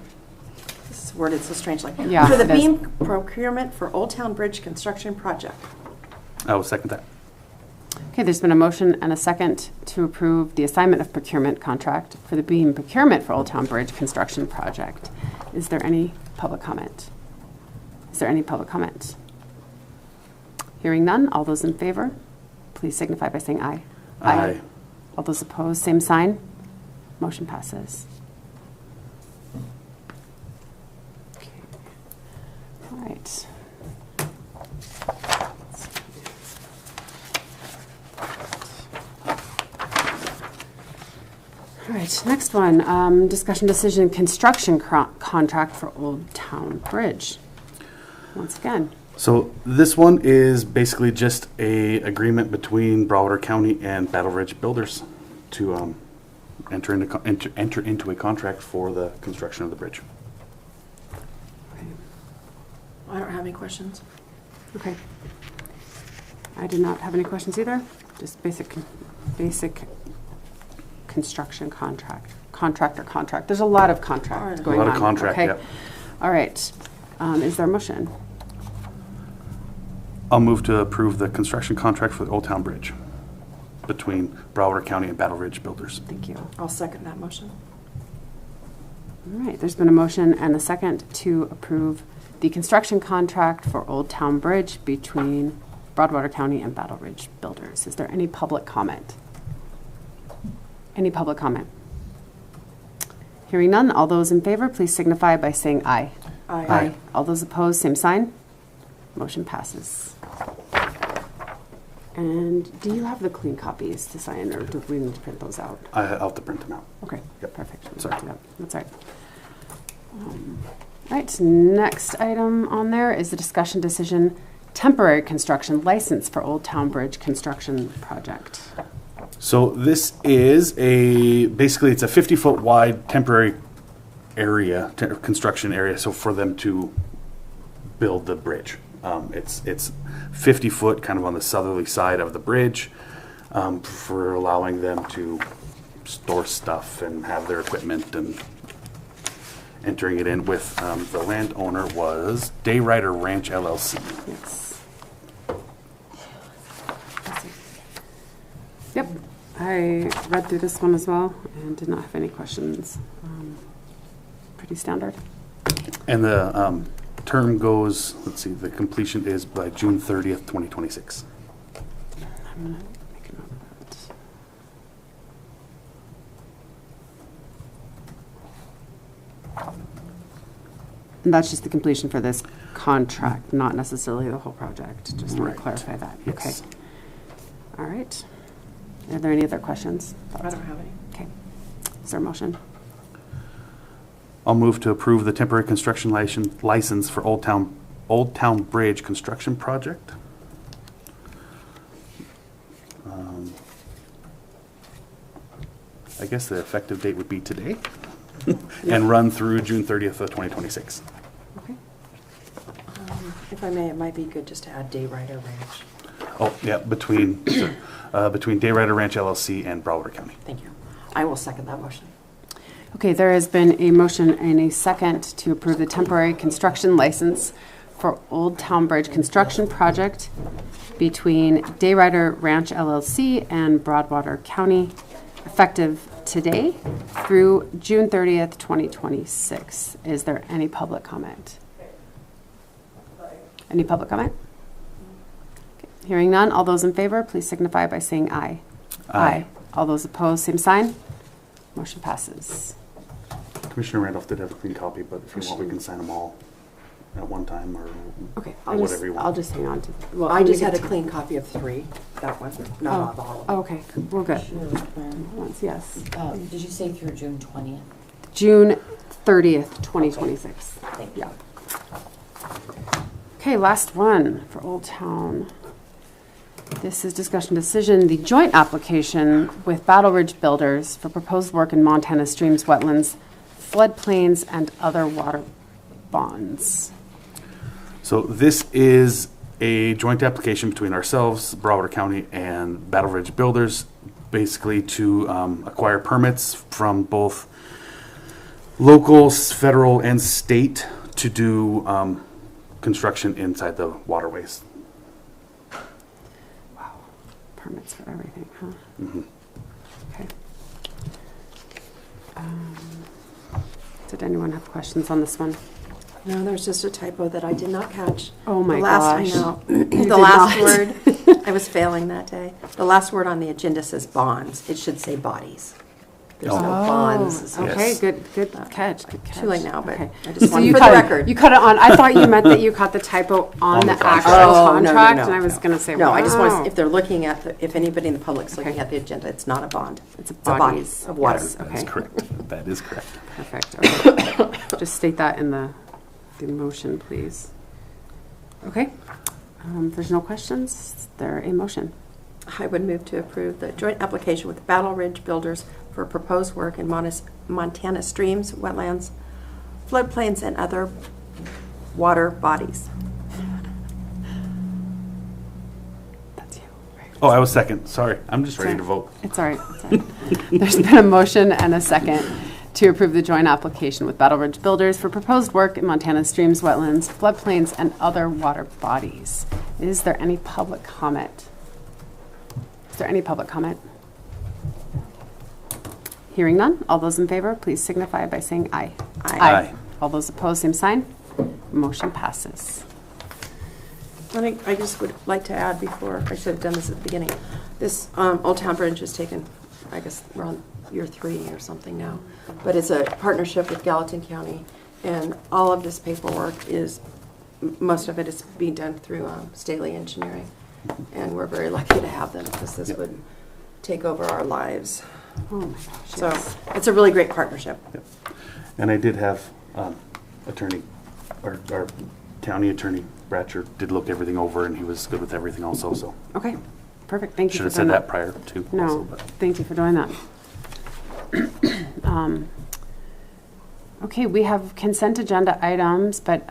Speaker 4: This is worded so strangely.
Speaker 1: Yeah,
Speaker 4: For the
Speaker 1: it is.
Speaker 4: beam procurement for Old Town Bridge construction project.
Speaker 5: I will second that.
Speaker 1: Okay, there's been a motion and a second to approve the assignment of procurement contract for the beam procurement for Old Town Bridge construction project. Is there any public comment? Is there any public comment? Hearing none, all those in favor, please signify by saying aye.
Speaker 5: Aye.
Speaker 1: All those opposed, same sign. Motion passes. Okay. All right. All right, next one, discussion decision, construction contract for Old Town Bridge. Once again,
Speaker 5: So this one is basically just a agreement between Broadwater County and Battle Ridge Builders to enter into a contract for the construction of the bridge.
Speaker 4: I don't have any questions.
Speaker 1: okay. I did not have any questions either, just basic construction contract. There's a lot of contract
Speaker 4: A
Speaker 1: going on.
Speaker 5: lot of contract,
Speaker 1: okay?
Speaker 5: yep.
Speaker 1: All right, is there a motion?
Speaker 5: I'll move to approve the construction contract for the Old Town Bridge between Broadwater County and Battle Ridge Builders.
Speaker 1: Thank you.
Speaker 4: I'll second that motion.
Speaker 1: All right, there's been a motion and a second to approve the construction contract for Old Town Bridge between Broadwater County and Battle Ridge Builders. Is there any public comment? Any public comment? Hearing none, all those in favor, please signify by saying aye.
Speaker 4: Aye.
Speaker 1: All those opposed, same sign. Motion passes. And do you have the clean copies to sign, or do we need to print those out?
Speaker 5: I'll have to print them out.
Speaker 1: Okay,
Speaker 5: Yep.
Speaker 1: perfect.
Speaker 5: Sorry.
Speaker 1: That's all right. Right, next item on there is the discussion decision, temporary construction license for Old Town Bridge construction project.
Speaker 5: So this is basically it's a 50-foot wide temporary area, construction area, so for them to build the bridge. It's 50 foot kind of on the southerly side of the bridge for allowing them to store stuff and have their equipment, and entering it in with the landowner was Dayrider Ranch LLC.
Speaker 1: Yes. Yep, I read through this one as well and did not have any questions. Pretty standard.
Speaker 5: And the term goes, let's see, the completion is by June 30th, 2026.
Speaker 1: I'm gonna make a note of that. And that's just the completion for this contract, not necessarily the whole project. Just want
Speaker 5: Right.
Speaker 1: to clarify that.
Speaker 5: Yes.
Speaker 1: Okay. All right. Are there any other questions?
Speaker 4: I don't have any.
Speaker 1: Okay. Is there a motion?
Speaker 5: I'll move to approve the temporary construction license for Old Town Bridge construction project. I guess the effective date would be today and run through June 30th of 2026.
Speaker 1: Okay.
Speaker 4: If I may, it might be good just to add Dayrider Ranch.
Speaker 5: Oh, yeah, between Dayrider Ranch LLC and Broadwater County.
Speaker 4: Thank you. I will second that motion.
Speaker 1: Okay, there has been a motion and a second to approve the temporary construction license for Old Town Bridge construction project between Dayrider Ranch LLC and Broadwater County, effective today through June 30th, 2026. Is there any public comment? Any public comment? Hearing none, all those in favor, please signify by saying aye.
Speaker 5: Aye.
Speaker 1: All those opposed, same sign. Motion passes.
Speaker 5: Commissioner Randolph did have a clean copy, but if you want, we can sign them all at one time or
Speaker 1: Okay,
Speaker 5: whatever you want.
Speaker 1: I'll just hang on to. Well,
Speaker 4: I
Speaker 1: I'm
Speaker 4: just
Speaker 1: gonna
Speaker 4: had a
Speaker 1: get
Speaker 4: clean copy of 3, that one, not all of them.
Speaker 1: Oh, okay, we're good.
Speaker 2: Sure,
Speaker 1: Yes.
Speaker 2: did you say through June 20th?
Speaker 1: June 30th, 2026.
Speaker 2: Thank
Speaker 1: Yeah. Okay, last one for Old Town. This is discussion decision, the joint application with Battle Ridge Builders for proposed work in Montana streams, wetlands, floodplains, and other water bonds.
Speaker 5: So this is a joint application between ourselves, Broward County, and Battle Ridge Builders, basically to acquire permits from both local, federal, and state to do construction inside the waterways.
Speaker 1: Permits for everything, huh?
Speaker 5: Mhm.
Speaker 1: Okay. Did anyone have questions on this one?
Speaker 4: No, there's just a typo that I did not catch.
Speaker 1: Oh my
Speaker 4: The last,
Speaker 1: gosh.
Speaker 4: I know.
Speaker 1: You
Speaker 4: The
Speaker 1: did
Speaker 4: last
Speaker 1: not.
Speaker 4: word, I was failing that day. The last word on the agenda says bonds. It should say bodies. There's no bonds.
Speaker 1: Oh, okay,
Speaker 5: Yes.
Speaker 1: good catch, good catch.
Speaker 4: Too late now, but
Speaker 1: Okay.
Speaker 4: I just
Speaker 1: So
Speaker 4: wanted
Speaker 1: you
Speaker 4: for the
Speaker 1: cut
Speaker 4: record.
Speaker 1: You cut it on, I thought you meant that you caught the typo on the
Speaker 5: contract.
Speaker 1: actual
Speaker 4: Oh, no,
Speaker 1: contract,
Speaker 4: no.
Speaker 1: and I was gonna say,
Speaker 4: No, I just
Speaker 1: wow.
Speaker 4: want, if they're looking at, if anybody in the public's looking
Speaker 1: Okay.
Speaker 4: at the agenda, it's not a bond.
Speaker 1: It's a
Speaker 4: body
Speaker 1: bodies.
Speaker 4: of water.
Speaker 1: Yes,
Speaker 5: That is
Speaker 1: okay,
Speaker 5: correct. That is correct.
Speaker 1: perfect, okay. Just state that in the motion, please. Okay, if there's no questions, is there a motion?
Speaker 4: I would move to approve the joint application with Battle Ridge Builders for proposed work in Montana streams, wetlands, floodplains, and other water bodies.
Speaker 1: That's you, right?
Speaker 5: Oh, I was second. Sorry. I'm just ready to vote.
Speaker 1: It's all right. It's all right. There's been a motion and a second to approve the joint application with Battle Ridge Builders for proposed work in Montana streams, wetlands, floodplains, and other water bodies. Is there any public comment? Is there any public comment? Hearing none. All those in favor, please signify by saying aye.
Speaker 5: Aye.
Speaker 1: All those opposed, same sign. Motion passes.
Speaker 4: I just would like to add before, I should have done this at the beginning, this Old Town Bridge has taken, I guess we're on year 3 or something now, but it's a partnership with Gallatin County, and all of this paperwork is, most of it is being done through Staley Engineering, and we're very lucky to have them, because this would take over our lives.
Speaker 1: Oh my gosh.
Speaker 4: So
Speaker 1: yes.
Speaker 4: it's a really great partnership.
Speaker 5: And I did have attorney, our county attorney, Bratcher, did look everything over, and he was good with everything also, so.
Speaker 1: Okay, perfect. Thank you
Speaker 5: Should
Speaker 1: for
Speaker 5: have
Speaker 1: doing
Speaker 5: said
Speaker 1: that.
Speaker 5: that prior to.
Speaker 1: No,
Speaker 5: also, but-
Speaker 1: thank you for doing that. Okay, we have consent agenda items, but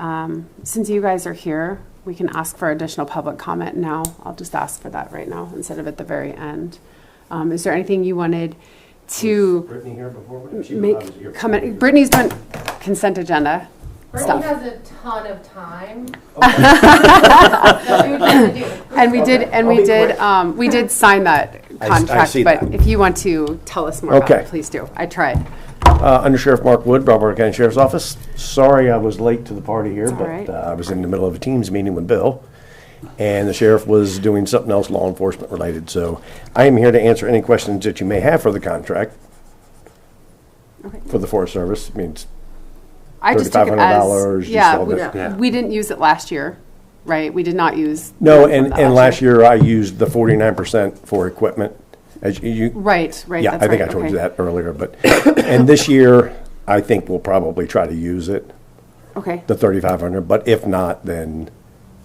Speaker 1: since you guys are here, we can ask for additional public comment now. I'll just ask for that right now instead of at the very end. Is there anything you wanted to
Speaker 9: Brittany here before? She was
Speaker 1: make
Speaker 9: obviously here.
Speaker 1: comment? Brittany's done consent agenda
Speaker 10: Brittany
Speaker 1: stuff.
Speaker 10: has a ton of time.
Speaker 1: And we did sign that
Speaker 9: I
Speaker 1: contract,
Speaker 9: see
Speaker 1: but
Speaker 9: that.
Speaker 1: if you want to tell us more about it,
Speaker 9: Okay.
Speaker 1: please do. I tried.
Speaker 9: Under Sheriff Mark Wood, Broward County Sheriff's Office. Sorry I was late to the party here,
Speaker 1: It's all
Speaker 9: but
Speaker 1: right.
Speaker 9: I was in the middle of a Teams meeting with Bill, and the sheriff was doing something else law enforcement related. So I am here to answer any questions that you may have for the contract
Speaker 1: Okay.
Speaker 9: for the Forest Service. I mean, it's
Speaker 1: I just took it
Speaker 9: $3,500,
Speaker 1: as,
Speaker 9: you
Speaker 1: yeah,
Speaker 9: saw
Speaker 1: we,
Speaker 9: that.
Speaker 5: Yeah.
Speaker 1: we didn't use it last year, right? We did not use.
Speaker 9: No,
Speaker 1: from
Speaker 9: and
Speaker 1: that
Speaker 9: last year I used the 49% for equipment. As you,
Speaker 1: Right, right.
Speaker 9: yeah,
Speaker 1: that's
Speaker 9: I think
Speaker 1: right,
Speaker 9: I told
Speaker 1: okay.
Speaker 9: you that earlier, but, and this year, I think we'll probably try to use it,
Speaker 1: Okay,
Speaker 9: the 3,500, but if not, then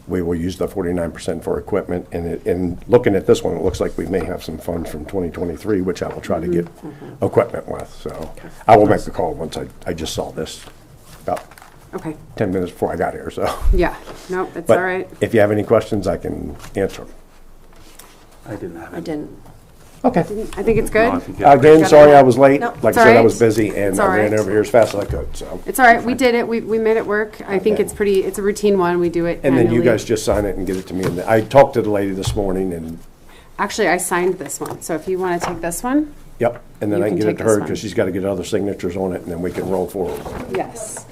Speaker 9: we will use the 49% for equipment. And looking at this one, it looks like we may have some funds from 2023, which I will try to get equipment with, so. I will make the call once I just saw this about
Speaker 1: okay.
Speaker 9: 10 minutes before I got here, so.
Speaker 1: Yeah, no, it's all
Speaker 9: But
Speaker 1: right.
Speaker 9: if you have any questions, I can answer them.
Speaker 5: I didn't have
Speaker 4: I
Speaker 5: it.
Speaker 4: didn't.
Speaker 9: Okay.
Speaker 1: I think it's good.
Speaker 5: No, I think you have it.
Speaker 9: Again, sorry I was late.
Speaker 4: No,
Speaker 9: Like
Speaker 1: it's
Speaker 9: I said,
Speaker 1: all
Speaker 9: I was
Speaker 1: right.
Speaker 9: busy and
Speaker 1: It's
Speaker 9: I
Speaker 1: all
Speaker 9: ran
Speaker 1: right.
Speaker 9: over here as fast as I could, so.
Speaker 1: It's all right. We did it. We made it work. I think
Speaker 9: Okay.
Speaker 1: it's a routine one. We do it
Speaker 9: And then you
Speaker 1: annually.
Speaker 9: guys just sign it and get it to me. And I talked to the lady this morning and,
Speaker 1: Actually, I signed this one. So if you want to take this one,
Speaker 9: yep, and then
Speaker 1: You
Speaker 9: I can
Speaker 1: can
Speaker 9: get it
Speaker 1: take
Speaker 9: to
Speaker 1: this
Speaker 9: her
Speaker 1: one.
Speaker 9: because she's got to get other signatures on it and then we can roll forward.
Speaker 1: yes.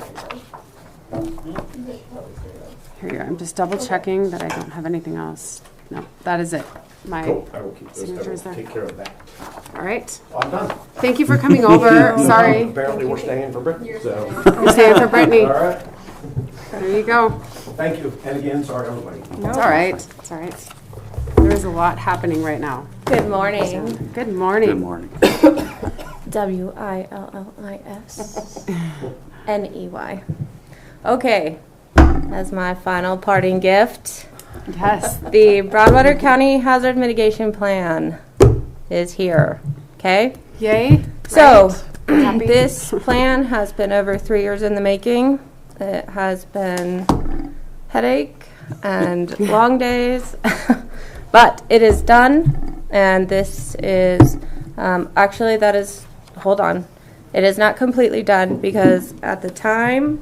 Speaker 1: Here you go. I'm just double checking that I don't have anything else No, that is it. My,
Speaker 9: Cool, I will keep this, I
Speaker 1: signatures
Speaker 9: will
Speaker 1: there.
Speaker 9: take care of that.
Speaker 1: all right.
Speaker 9: I'm done.
Speaker 1: Thank you for coming over. Sorry.
Speaker 9: Apparently we're staying for Brittany, so.
Speaker 1: You're staying for Brittany.
Speaker 9: All right,
Speaker 1: There you go.
Speaker 9: thank you, and again, sorry everybody.
Speaker 1: It's all right. It's all right. There is a lot happening right now.
Speaker 8: Good morning.
Speaker 1: Good morning.
Speaker 5: Good morning.
Speaker 8: WILLISNEY. Okay, as my final parting gift,
Speaker 1: Yes.
Speaker 8: the Broadwater County Hazard Mitigation Plan is here. Okay?
Speaker 1: Yay.
Speaker 8: So,
Speaker 1: Right. Happy?
Speaker 8: this plan has been over 3 years in the making. It has been headache and long days, but it is done. And this is actually hold on. It is not completely done because at the time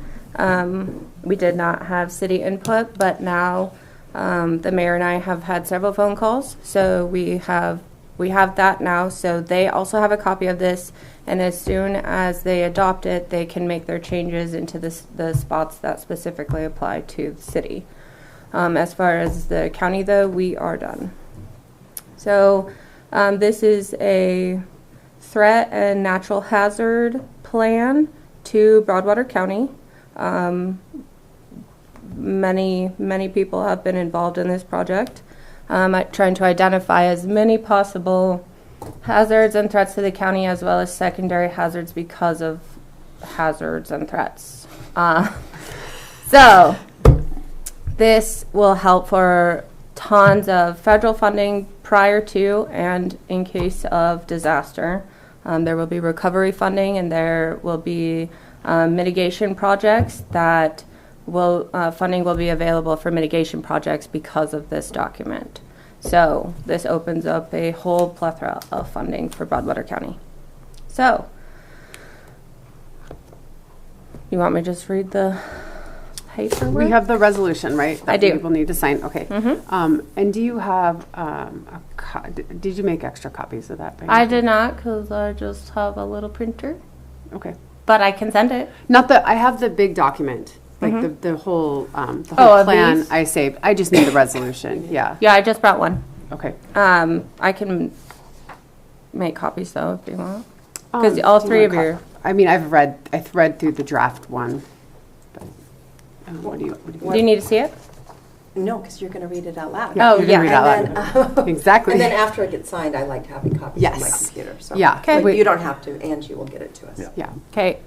Speaker 8: we did not have city input, but now the mayor and I have had several phone calls, so we have that now. So they also have a copy of this, and as soon as they adopt it, they can make their changes into the spots that specifically apply to the city. As far as the county, though, we are done. So this is a threat and natural hazard plan to Broadwater County. Many people have been involved in this project, trying to identify as many possible hazards and threats to the county, as well as secondary hazards because of hazards and threats. So this will help for tons of federal funding prior to and in case of disaster. There will be recovery funding, and there will be mitigation projects that funding will be available for mitigation projects because of this document. So this opens up a whole plethora of funding for Broadwater County. So, you want me to just read the paperwork?
Speaker 1: We have the resolution, right?
Speaker 8: I
Speaker 1: that
Speaker 8: do.
Speaker 1: People need to sign. Okay.
Speaker 8: Mhm.
Speaker 1: And do you have did you make extra copies of that? by any
Speaker 8: I
Speaker 1: chance?
Speaker 8: did not, because I just have a little printer,
Speaker 1: Okay.
Speaker 8: but I can send it.
Speaker 1: Not the. I have the big document, like the whole
Speaker 8: of
Speaker 1: plan.
Speaker 8: these?
Speaker 1: I saved. I just need the resolution. Yeah.
Speaker 8: Yeah, I just brought one.
Speaker 1: Okay.
Speaker 8: I can make copies though if you want. Because
Speaker 1: Do
Speaker 8: all
Speaker 1: you
Speaker 8: three of
Speaker 1: want
Speaker 8: your.
Speaker 1: I mean, I read through the draft one. But, what do you?
Speaker 8: Do you need to see it?
Speaker 4: No, because you're going to read it out loud.
Speaker 8: Oh,
Speaker 1: you can
Speaker 8: yeah.
Speaker 1: read out loud. Exactly.
Speaker 4: And then after it gets signed, I like having copies on my
Speaker 1: Yes.
Speaker 4: computer. So.
Speaker 1: Yeah.
Speaker 8: Okay.
Speaker 4: But
Speaker 1: Wait.
Speaker 4: you don't have to. Angie will get it to us.
Speaker 5: Yeah.
Speaker 1: Yeah.
Speaker 8: Okay.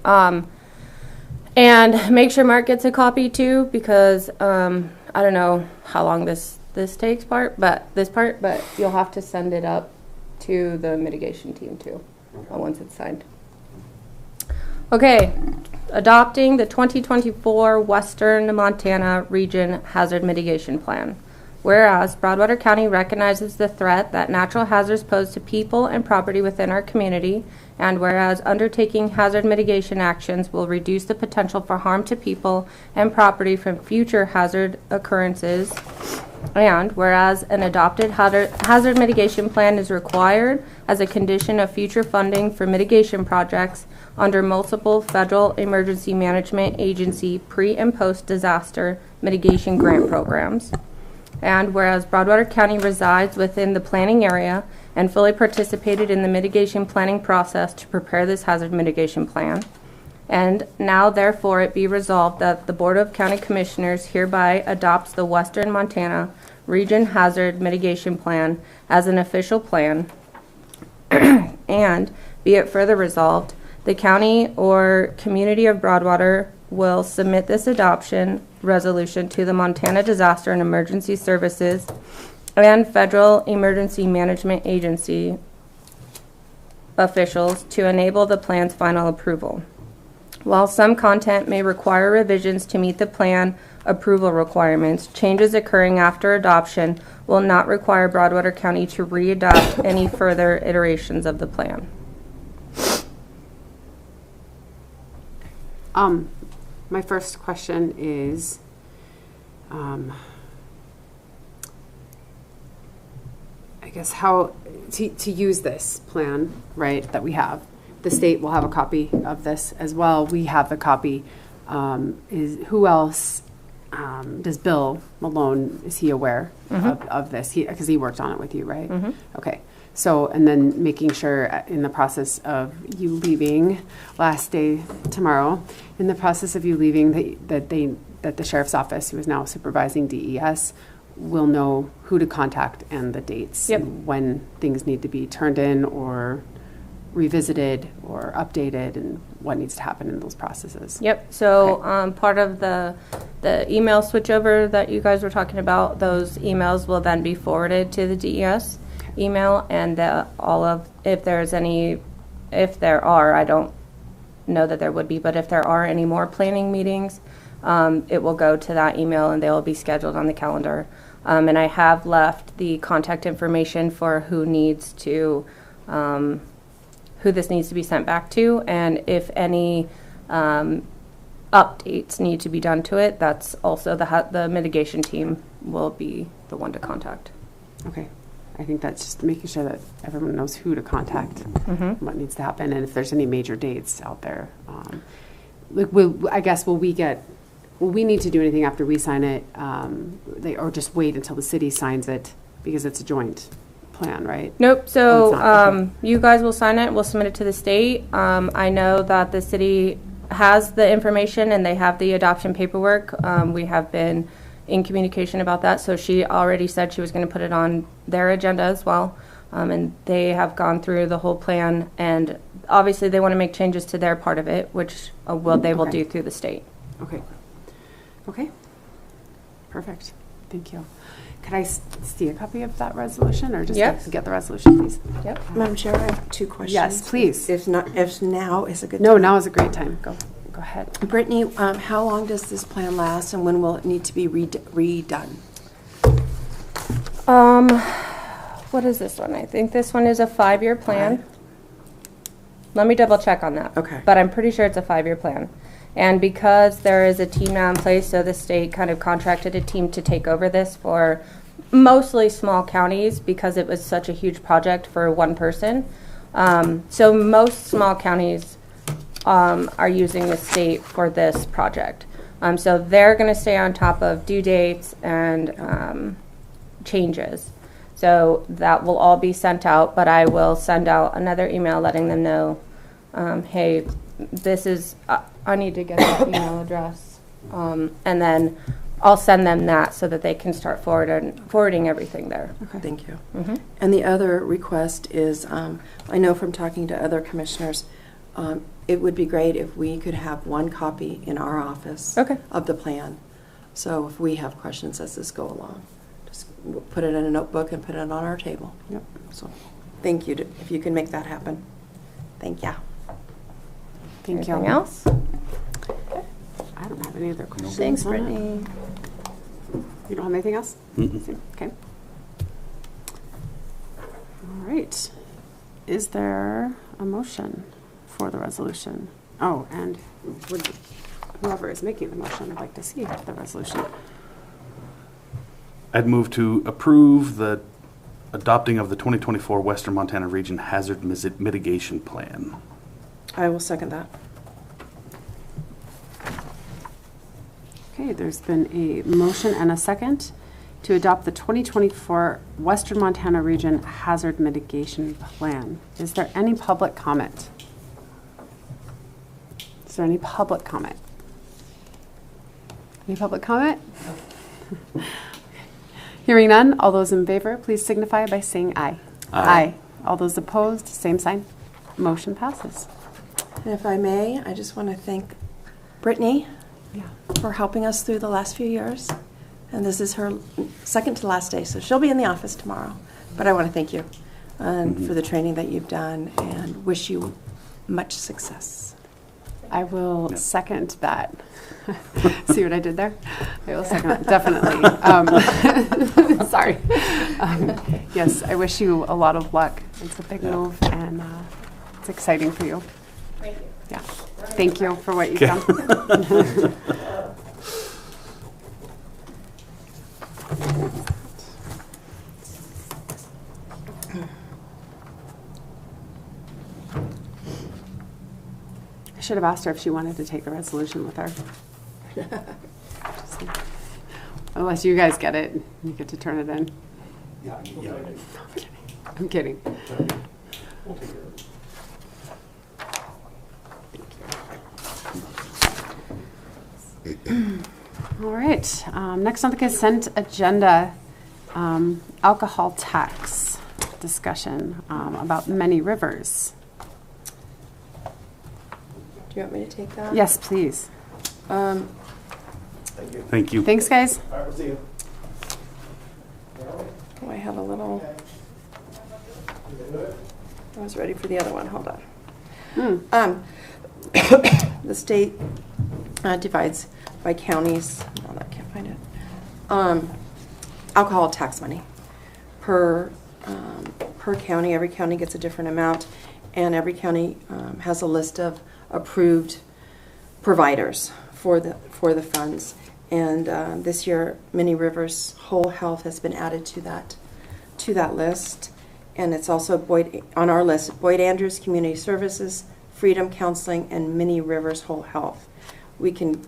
Speaker 8: And make sure Mark gets a copy too, because I don't know how long this takes but you'll have to send it up to the mitigation team too, once it's signed. Okay. Adopting the 2024 Western Montana Region Hazard Mitigation Plan. Whereas Broadwater County recognizes the threat that natural hazards pose to people and property within our community, and whereas undertaking hazard mitigation actions will reduce the potential for harm to people and property from future hazard occurrences, and whereas an adopted hazard mitigation plan is required as a condition of future funding for mitigation projects under multiple federal emergency management agency pre- and post-disaster mitigation grant programs. And whereas Broadwater County resides within the planning area and fully participated in the mitigation planning process to prepare this hazard mitigation plan. And now therefore it be resolved that the Board of County Commissioners hereby adopts the Western Montana Region Hazard Mitigation Plan as an official plan. And be it further resolved, the county or community of Broadwater will submit this adoption resolution to the Montana Disaster and Emergency Services and Federal Emergency Management Agency officials to enable the plan's final approval. While some content may require revisions to meet the plan approval requirements, changes occurring after adoption will not require Broadwater County to re-adopt any further iterations of the plan.
Speaker 1: My first question is, I guess how to use this plan, right, that we have. The state will have a copy of this as well. We have the copy. Who else does Bill Malone, is he aware of this? Because he worked on it with you, right? Okay. So, and then making sure in the process of you leaving, last day tomorrow, in the process of you leaving, that the sheriff's office, who is now supervising DES, will know who to contact and the dates.
Speaker 11: Yep.
Speaker 1: And when things need to be turned in or revisited or updated and what needs to happen in those processes.
Speaker 11: Yep. So part of the email switchover that you guys were talking about, those emails will then be forwarded to the DES email, and if there are, I don't know that there would be, but if there are any more planning meetings, it will go to that email and they will be scheduled on the calendar. And I have left the contact information for who this needs to be sent back to, and if any updates need to be done to it, that's also the mitigation team will be the one to contact.
Speaker 1: Okay. I think that's just making sure that everyone knows who to contact, what needs to happen, and if there's any major dates out there. Will we need to do anything after we sign it, or just wait until the city signs it because it's a joint plan, right?
Speaker 11: Nope. So
Speaker 1: Oh, it's not. Okay.
Speaker 11: you guys will sign it. We'll submit it to the state. I know that the city has the information and they have the adoption paperwork. We have been in communication about that. So she already said she was going to put it on their agenda as well. And they have gone through the whole plan. And obviously they want to make changes to their part of it, which they will do through the state.
Speaker 1: Okay. Okay. Perfect. Thank you. Could I see a copy of that resolution, or just get the resolution, please?
Speaker 11: Yep.
Speaker 4: Madam Chair, I have 2 questions.
Speaker 1: Yes, please.
Speaker 4: If now is a good time.
Speaker 1: No, now is a great time. Go ahead.
Speaker 4: Brittany, how long does this plan last, and when will it need to be redone?
Speaker 11: What is this one? I think this one is a 5-year plan. Let me double check on that.
Speaker 4: Okay.
Speaker 11: But I'm pretty sure it's a 5-year plan. And because there is a team now in place, so the state kind of contracted a team to take over this for mostly small counties because it was such a huge project for one person. So most small counties are using the state for this project. So they're going to stay on top of due dates and changes. So that will all be sent out, but I will send out another email letting them know, hey, this is, I need to get that email address. And then I'll send them that so that they can start forwarding everything there.
Speaker 4: Okay. Thank you. And the other request is, I know from talking to other commissioners, it would be great if we could have one copy in our office of the plan. So if we have questions as this go along, just put it in a notebook and put it on our table. Yep. So thank you if you can make that happen. Thank you.
Speaker 1: Thank you.
Speaker 11: Anything else?
Speaker 1: I don't have any other questions.
Speaker 4: Thanks, Brittany.
Speaker 1: You don't have anything else? Okay. All right. Is there a motion for the resolution? Oh, and whoever is making the motion, I'd like to see the resolution.
Speaker 5: I'd move to approve the adopting of the 2024 Western Montana Region Hazard Mitigation Plan.
Speaker 4: I will second that.
Speaker 1: Okay, there's been a motion and a second to adopt the 2024 Western Montana Region Hazard Mitigation Plan. Is there any public comment? Is there any public comment? Any public comment? Hearing none, all those in favor, please signify by saying aye. Aye. All those opposed, same sign. Motion passes.
Speaker 4: And if I may, I just want to thank Brittany for helping us through the last few years. And this is her second to last day, so she'll be in the office tomorrow. But I want to thank you for the training that you've done and wish you much success.
Speaker 1: I will second that. See what I did there? I will second that, definitely. Sorry. Yes, I wish you a lot of luck. It's a big move, and it's exciting for you.
Speaker 11: Thank you.
Speaker 1: Yeah. Thank you for what you've done. I should have asked her if she wanted to take the resolution with her. Unless you guys get it, you get to turn it in.
Speaker 5: Yeah.
Speaker 1: I'm kidding. All right, next on the consent agenda, alcohol tax discussion about Many Rivers.
Speaker 4: Do you want me to take that?
Speaker 1: Yes, please.
Speaker 5: Thank you.
Speaker 1: Thanks, guys.
Speaker 4: Oh, I have a little. I was ready for the other one. Hold on. The state divides by counties. Oh, I can't find it. Alcohol tax money per county. Every county gets a different amount, and every county has a list of approved providers for the funds. And this year, Many Rivers Whole Health has been added to that list, and it's also on our list: Boyd Andrews Community Services, Freedom Counseling, and Many Rivers Whole Health. We can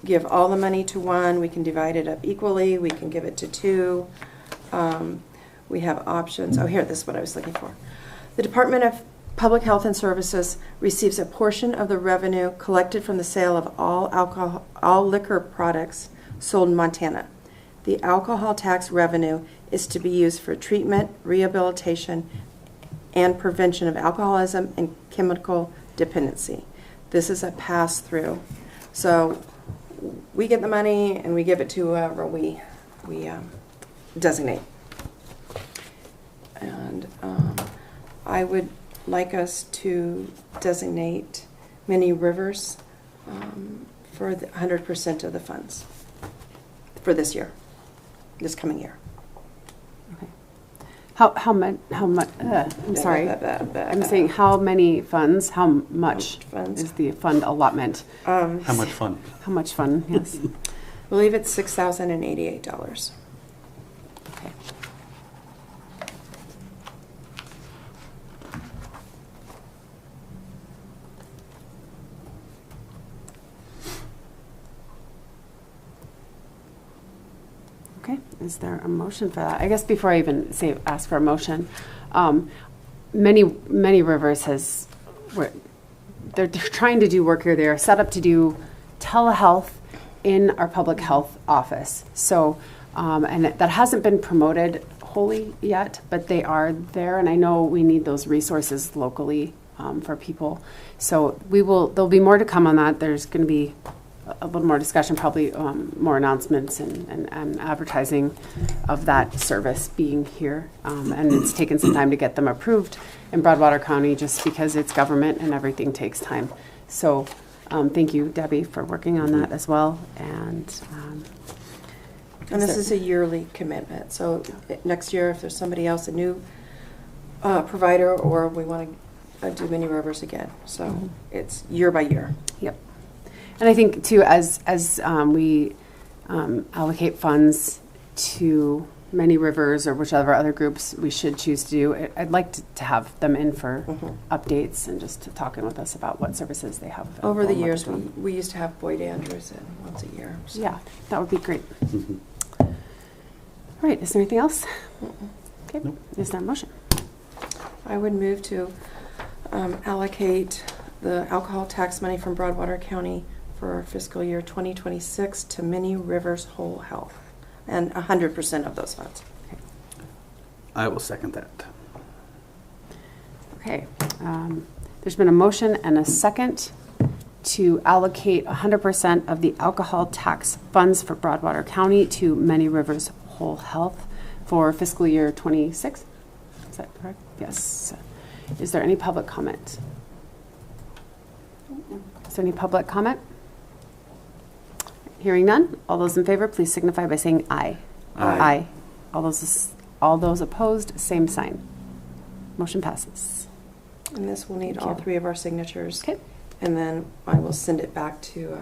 Speaker 4: give all the money to one. We can divide it up equally. We can give it to two. We have options. Oh, here, this is what I was looking for. The Department of Public Health and Services receives a portion of the revenue collected from the sale of all liquor products sold in Montana. The alcohol tax revenue is to be used for treatment, rehabilitation, and prevention of alcoholism and chemical dependency. This is a pass-through. So we get the money and we give it to whoever we designate. And I would like us to designate Many Rivers for the 100% of the funds for this year, this coming year.
Speaker 1: Okay. How much? I'm sorry. I'm saying how many funds? How much
Speaker 4: funds
Speaker 1: is the fund allotment?
Speaker 5: How much fun?
Speaker 1: How much fun? Yes.
Speaker 4: I believe it's $6,088.
Speaker 1: Okay. Okay, is there a motion for that? I guess before I even ask for a motion, Many Rivers they're trying to do work here. They're set up to do telehealth in our public health office. So, and that hasn't been promoted wholly yet, but they are there, and I know we need those resources locally for people. So there'll be more to come on that. There's going to be a little more discussion, probably more announcements and advertising of that service being here. And it's taken some time to get them approved in Broadwater County just because it's government and everything takes time. So thank you, Debbie, for working on that as well. And
Speaker 4: this is a yearly commitment. So next year, if there's somebody else, a new provider, or we want to do Many Rivers again. So it's year by year.
Speaker 1: Yep. And I think, too, as we allocate funds to Many Rivers or whichever other groups we should choose to do, I'd like to have them in for updates and just talking with us about what services they have available.
Speaker 4: Over the years, we used to have Boyd Andrews in once a year. So.
Speaker 1: Yeah, that would be great. All right, is there anything else? Okay, nope. Is there a motion?
Speaker 4: I would move to allocate the alcohol tax money from Broadwater County for fiscal year 2026 to Many Rivers Whole Health, and 100% of those funds.
Speaker 1: Okay.
Speaker 5: I will second that.
Speaker 1: Okay. There's been a motion and a second to allocate 100% of the alcohol tax funds for Broadwater County to Many Rivers Whole Health for fiscal year 26. Is that correct? Yes. Is there any public comment? Is there any public comment? Hearing none. All those in favor, please signify by saying aye.
Speaker 5: Aye.
Speaker 1: All those opposed, same sign. Motion passes.
Speaker 4: And this will need all three of our signatures.
Speaker 1: Okay.
Speaker 4: And then I will send it back to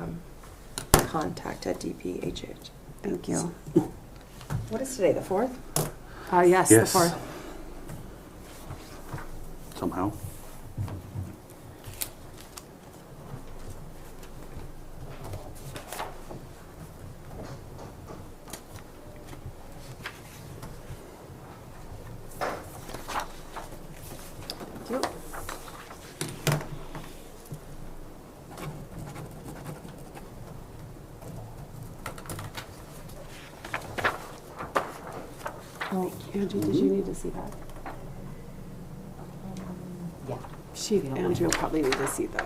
Speaker 4: contact at DPHH.
Speaker 1: Thank you.
Speaker 4: What is today, the 4th?
Speaker 1: Yes, the 4th.
Speaker 5: Somehow.
Speaker 1: Oh, Angie, did you need to see that?
Speaker 2: Yeah.
Speaker 1: Angie will probably need to see the.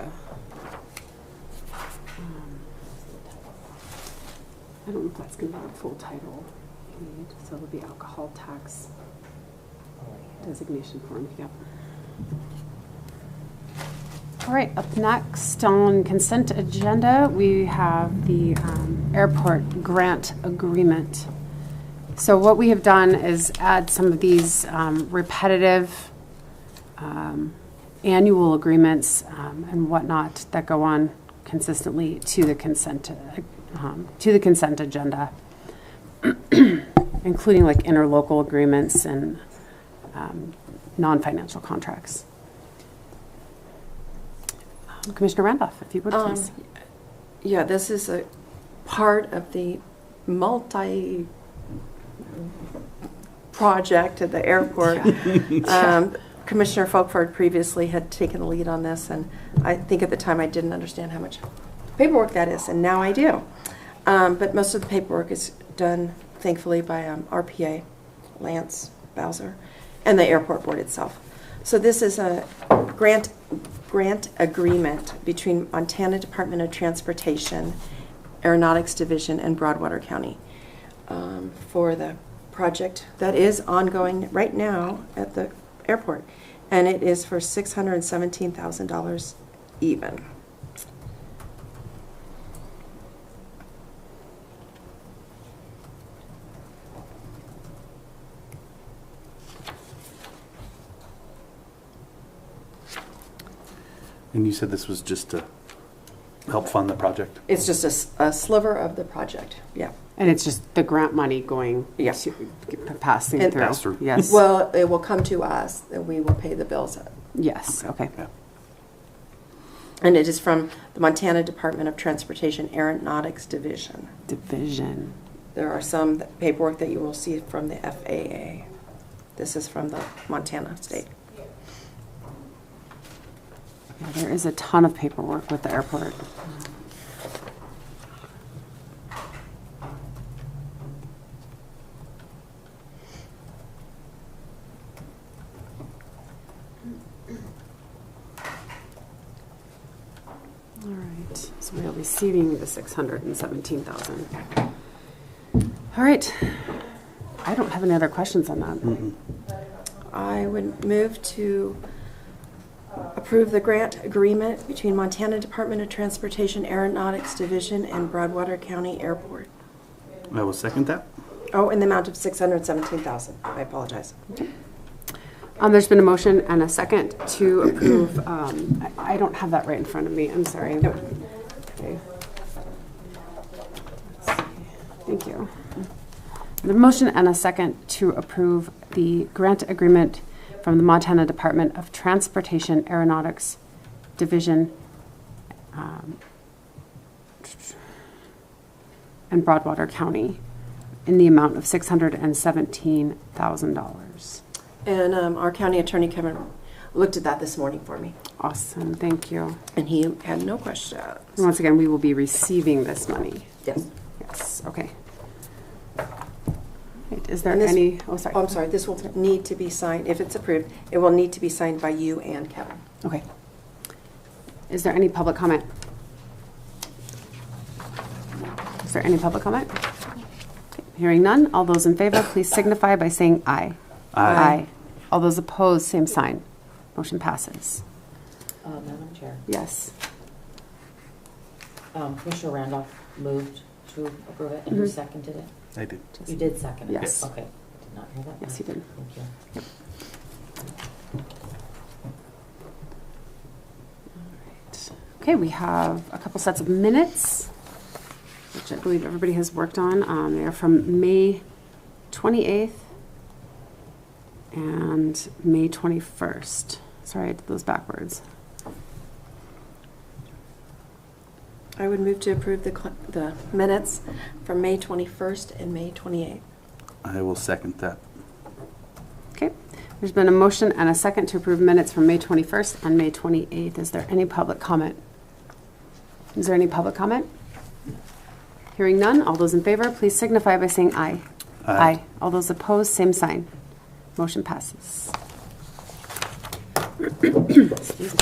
Speaker 1: I don't know if that's going to be the full title you need. So it'll be alcohol tax designation form. Yep. All right. Up next on consent agenda, we have the airport grant agreement. So what we have done is add some of these repetitive annual agreements and whatnot that go on consistently to the consent agenda, including like interlocal agreements and non-financial contracts. Commissioner Randolph, if you would please.
Speaker 4: Yeah, this is a part of the project at the airport. Commissioner Folkford previously had taken the lead on this, and I think at the time I didn't understand how much paperwork that is, and now I do. But most of the paperwork is done, thankfully, by RPA, Lance Bowser, and the airport board itself. So this is a grant agreement between Montana Department of Transportation, Aeronautics Division, and Broadwater County for the project that is ongoing right now at the airport, and it is for $617,000 even.
Speaker 5: And you said this was just to help fund the project?
Speaker 4: It's just a sliver of the project, yeah.
Speaker 1: And it's just the grant money going
Speaker 4: Yes.
Speaker 1: passing
Speaker 4: And-
Speaker 1: through.
Speaker 5: Pass through.
Speaker 1: Yes.
Speaker 4: Well, it will come to us, and we will pay the bills.
Speaker 1: Yes. Okay.
Speaker 5: Yeah.
Speaker 4: And it is from the Montana Department of Transportation Aeronautics Division.
Speaker 1: Division.
Speaker 4: There are some paperwork that you will see from the FAA. This is from the Montana state.
Speaker 1: Yeah, there is a ton of paperwork with the airport. All right, so we are receiving the 617,000. All right, I don't have any other questions on that.
Speaker 4: I would move to approve the grant agreement between Montana Department of Transportation Aeronautics Division and Broadwater County Airport.
Speaker 5: I will second that.
Speaker 4: Oh, in the amount of $617,000. I apologize.
Speaker 1: There's been a motion and a second to approve. I don't have that right in front of me. I'm sorry.
Speaker 4: Nope.
Speaker 1: Okay. Let's see. Thank you. The motion and a second to approve the grant agreement from the Montana Department of Transportation Aeronautics Division and Broadwater County in the amount of $617,000.
Speaker 4: And our county attorney, Kevin, looked at that this morning for me,
Speaker 1: Awesome, thank you.
Speaker 4: and he had no questions.
Speaker 1: And once again, we will be receiving this money.
Speaker 4: Yes.
Speaker 1: Yes, okay. Right, is there
Speaker 4: And this-
Speaker 1: any, oh, sorry.
Speaker 4: Oh, I'm sorry, this will need to be signed, if it's approved, it will need to be signed by you and Kevin.
Speaker 1: Okay. Is there any public comment? Is there any public comment? Okay, hearing none, all those in favor, please signify by saying aye.
Speaker 5: Aye.
Speaker 1: All those opposed, same sign. Motion passes.
Speaker 2: Madam Chair,
Speaker 1: Yes.
Speaker 2: Commissioner Randolph moved to approve it, and you seconded it?
Speaker 5: I did.
Speaker 2: You did second it?
Speaker 1: Yes.
Speaker 2: Okay, did not hear that.
Speaker 1: Yes, you did.
Speaker 2: Thank you.
Speaker 1: Okay, we have a couple sets of minutes, which I believe everybody has worked on. They are from May 28th and May 21st. Sorry, I did those backwards.
Speaker 4: I would move to approve the minutes from May 21st and May 28th.
Speaker 5: I will second that.
Speaker 1: Okay, there's been a motion and a second to approve minutes from May 21st and May 28th. Is there any public comment? Is there any public comment? Hearing none, all those in favor, please signify by saying aye. Aye. All those opposed, same sign. Motion passes. Excuse me.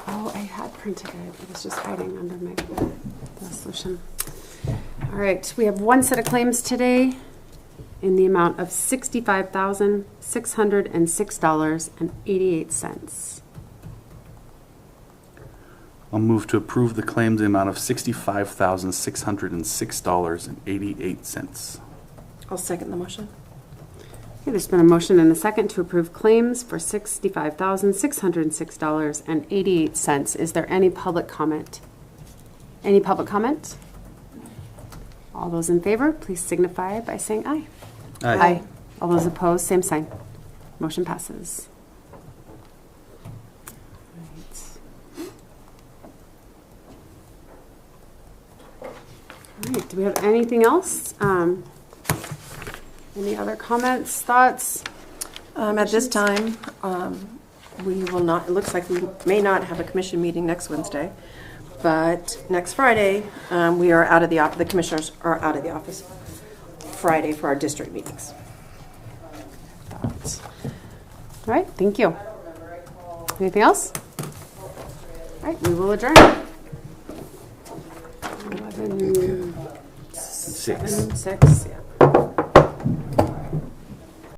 Speaker 1: Oh, I had printed it. It was just hiding under my resolution. All right, we have one set of claims today in the amount of $65,606.88.
Speaker 5: I'll move to approve the claims in the amount of $65,606.88.
Speaker 4: I'll second the motion.
Speaker 1: Okay, there's been a motion and a second to approve claims for $65,606.88. Is there any public comment? Any public comment? All those in favor, please signify by saying aye.
Speaker 5: Aye.
Speaker 1: All those opposed, same sign. Motion passes. All right, do we have anything else? Any other comments, thoughts?
Speaker 4: At this time, we will not, it looks like we may not have a commission meeting next Wednesday, but next Friday, we are out of the commissioners are out of the office Friday for our district meetings.
Speaker 1: Thoughts? All right, thank you. Anything else? All right, we will adjourn. 11:06, yeah.